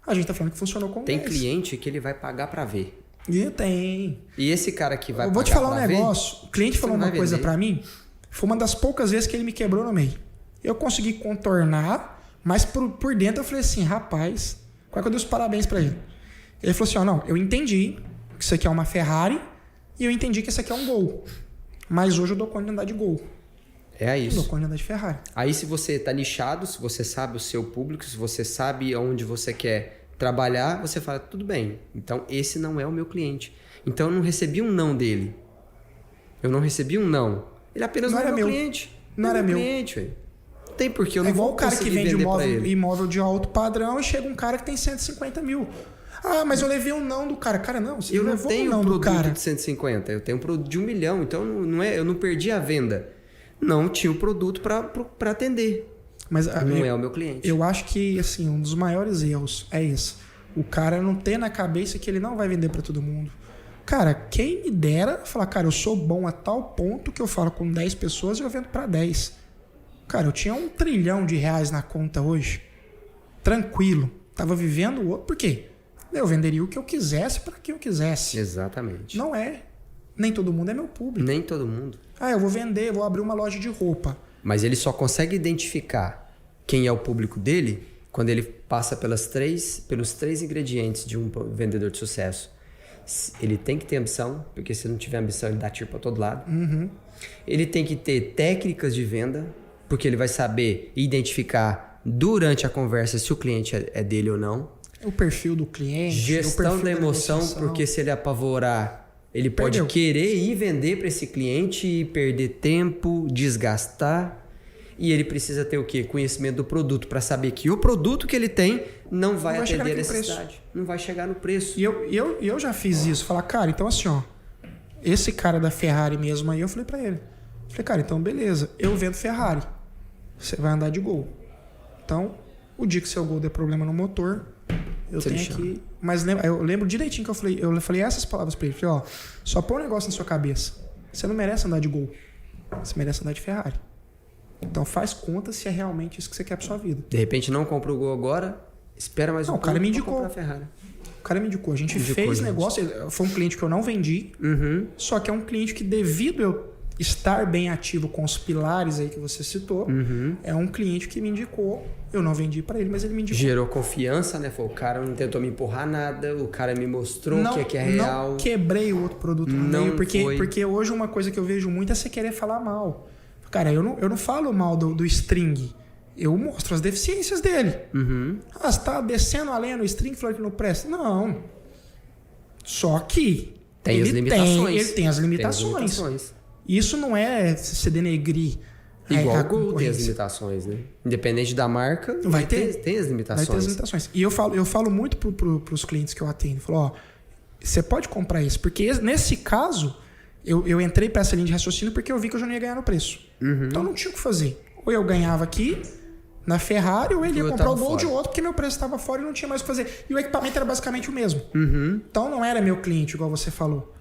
a gente tá falando que funcionou com 10. Tem cliente que ele vai pagar para ver. E tem. E esse cara que vai pagar pra ver... Eu vou te falar um negócio. O cliente falou uma coisa para mim, foi uma das poucas vezes que ele me quebrou no meio. Eu consegui contornar, mas por dentro eu falei assim, rapaz, qual é que eu dei os parabéns para ele? Ele falou assim, ó, não, eu entendi que isso aqui é uma Ferrari e eu entendi que isso aqui é um Gol. Mas hoje eu dou conta de andar de Gol. É isso. Eu dou conta de andar de Ferrari. Aí se você tá nichado, se você sabe o seu público, se você sabe onde você quer trabalhar, você fala, tudo bem, então esse não é o meu cliente. Então eu não recebi um não dele. Eu não recebi um não. Ele apenas não era meu cliente. Não era meu cliente, velho. Não tem porquê, eu não igual vou o cara que vende imóvel de alto padrão e chega um cara que tem 150 mil. Ah, mas eu levei um não do cara. Cara, não, você eu não tenho um produto de 150, eu tenho um produto de 1 milhão, então eu não perdi a venda. Não tinha o produto para atender. Mas não é o meu cliente. Eu acho que assim, um dos maiores erros é esse. O cara não ter na cabeça que ele não vai vender para todo mundo. Cara, quem me dera falar, cara, eu sou bom a tal ponto que eu falo com 10 pessoas e eu vendo para 10. Cara, eu tinha R$1 trilhão na conta hoje. Tranquilo. Tava vivendo o outro. Por quê? Eu venderia o que eu quisesse para quem eu quisesse. Exatamente. Não é. Nem todo mundo é meu público. Nem todo mundo. Eu vou vender, vou abrir uma loja de roupa. Mas ele só consegue identificar quem é o público dele quando ele passa pelos três ingredientes de um vendedor de sucesso. Ele tem que ter ambição, porque se não tiver ambição, ele dá tiro para todo lado. Ele tem que ter técnicas de venda, porque ele vai saber identificar durante a conversa se o cliente é dele ou não. O perfil do cliente. Gestão da emoção, porque se ele apavorar, ele pode querer ir vender para esse cliente e perder tempo, desgastar. E ele precisa ter o quê? Conhecimento do produto, para saber que o produto que ele tem não vai atender a necessidade. Não vai chegar no preço. E eu já fiz isso. Falar, cara, então assim, ó, esse cara da Ferrari mesmo aí, eu falei para ele. Falei, cara, então beleza, eu vendo Ferrari. Você vai andar de Gol. Então, o dia que seu Gol der problema no motor, eu tenho aqui... Mas eu lembro direitinho que eu falei essas palavras para ele. Falei, ó, só põe um negócio na sua cabeça. Você não merece andar de Gol. Você merece andar de Ferrari. Então faz conta se é realmente isso que você quer pra sua vida. De repente não compra o Gol agora, espera mais um pouco. O cara me indicou. Pra Ferrari. O cara me indicou. A gente fez negócio. Foi um cliente que eu não vendi. Só que é um cliente que, devido eu estar bem ativo com os pilares aí que você citou, é um cliente que me indicou. Eu não vendi para ele, mas ele me indicou. Gerou confiança, né? Foi, o cara não tentou me empurrar nada, o cara me mostrou que é real. Não quebrei o outro produto no meio, porque hoje uma coisa que eu vejo muito é você querer falar mal. Cara, eu não falo mal do string. Eu mostro as deficiências dele. Você tá descendo a lenha no string e falando que não presta? Não. Só que tem as limitações. Ele tem as limitações. Isso não é se denegrir. Igual o Gol tem as limitações, né? Independente da marca, tem as limitações. Vai ter as limitações. E eu falo muito pros clientes que eu atendo. Eu falo, ó, você pode comprar isso. Porque nesse caso, eu entrei para essa linha de raciocínio porque eu vi que eu já não ia ganhar no preço. Então não tinha o que fazer. Ou eu ganhava aqui na Ferrari, ou ele ia comprar o Gol de outro, porque meu preço estava fora e não tinha mais o que fazer. E o equipamento era basicamente o mesmo. Então não era meu cliente, igual você falou.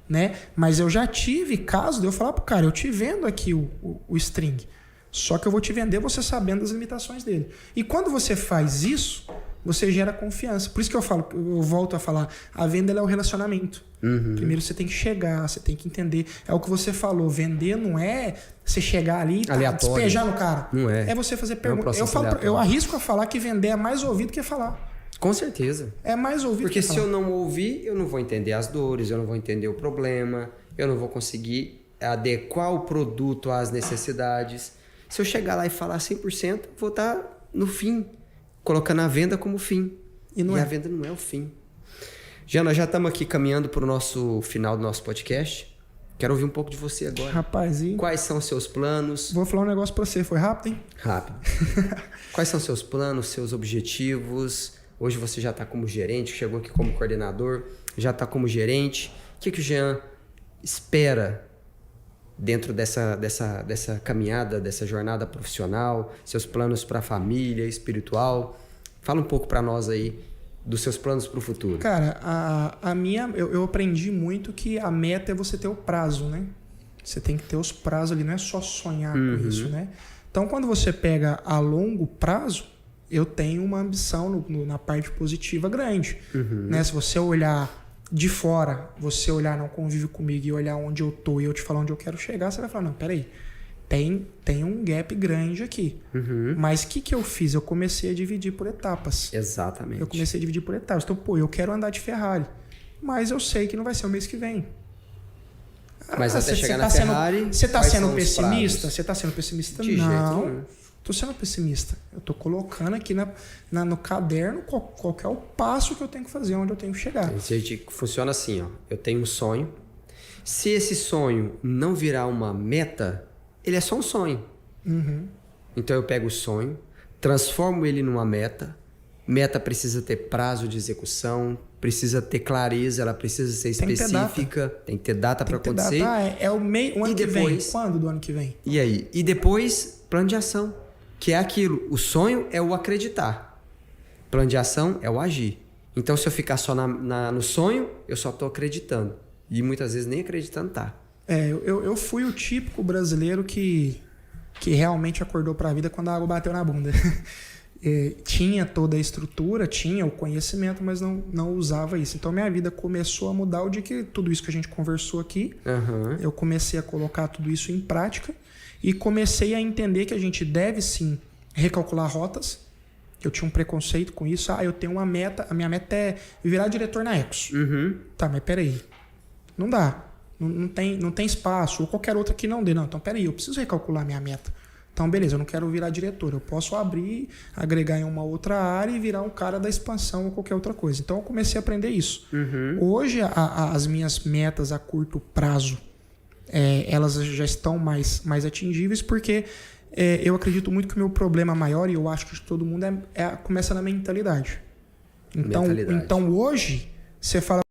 Né? Mas eu já tive caso de eu falar pro cara, eu te vendo aqui o string, só que eu vou te vender você sabendo das limitações dele. E quando você faz isso, você gera confiança. Por isso que eu volto a falar, a venda é o relacionamento. Primeiro você tem que chegar, você tem que entender. É o que você falou, vender não é você chegar ali e despejar no cara. Não é. É você fazer perguntas. Eu arrisco a falar que vender é mais ouvido que falar. Com certeza. É mais ouvido Porque que falar. se eu não ouvir, eu não vou entender as dores, eu não vou entender o problema, eu não vou conseguir adequar o produto às necessidades. Se eu chegar lá e falar 100%, vou estar no fim, colocando a venda como fim. E a venda não é o fim. Já nós já estamos aqui caminhando para o nosso final do nosso podcast. Quero ouvir um pouco de você agora. Rapaz, quais são os seus planos? Vou falar um negócio para você. Foi rápido, hein? Rápido. Quais são os seus planos, seus objetivos? Hoje você já está como gerente, chegou aqui como coordenador, já está como gerente. O que o Jean espera dentro dessa caminhada, dessa jornada profissional? Seus planos para a família, espiritual? Fala um pouco para nós aí dos seus planos para o futuro. Cara, eu aprendi muito que a meta é você ter o prazo, né? Você tem que ter os prazos ali, não é só sonhar com isso, né? Então, quando você pega a longo prazo, eu tenho uma ambição na parte positiva grande. Né? Se você olhar de fora, você olhar, não convive comigo e olhar onde eu tô e eu te falar onde eu quero chegar, você vai falar, não, peraí, tem um gap grande aqui. Mas o que eu fiz? Eu comecei a dividir por etapas. Exatamente. Eu comecei a dividir por etapas. Então, eu quero andar de Ferrari, mas eu sei que não vai ser o mês que vem. Mas até chegar na Ferrari, você está sendo pessimista? Você está sendo pessimista? De não. jeito nenhum. Estou sendo pessimista. Eu estou colocando aqui no caderno qual é o passo que eu tenho que fazer, onde eu tenho que chegar. Funciona assim, ó. Eu tenho um sonho. Se esse sonho não virar uma meta, ele é só um sonho. Então eu pego o sonho, transformo ele numa meta. Meta precisa ter prazo de execução, precisa ter clareza, ela precisa ser específica. Tem que ter data para acontecer. É o ano que vem. Quando do ano que vem? E aí? E depois, plano de ação. Que é aquilo. O sonho é o acreditar. Plano de ação é o agir. Então, se eu ficar só no sonho, eu só estou acreditando. E muitas vezes nem acreditando tá. Eu fui o típico brasileiro que realmente acordou para a vida quando a água bateu na bunda. tinha toda a estrutura, tinha o conhecimento, mas não usava isso. Então minha vida começou a mudar o dia que tudo isso que a gente conversou aqui, eu comecei a colocar tudo isso em prática e comecei a entender que a gente deve sim recalcular rotas. Eu tinha um preconceito com isso. Eu tenho uma meta, a minha meta é virar diretor na Ecos. Tá, mas peraí, não dá. Não tem espaço, ou qualquer outra que não dê. Não, então peraí, eu preciso recalcular minha meta. Então, beleza, eu não quero virar diretor. Eu posso abrir, agregar em uma outra área e virar um cara da expansão ou qualquer outra coisa. Então, eu comecei a aprender isso. Hoje, as minhas metas a curto prazo, elas já estão mais atingíveis, porque eu acredito muito que o meu problema maior, e eu acho que de todo mundo, começa na mentalidade. Então hoje, você fala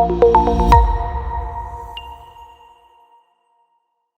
Valeu.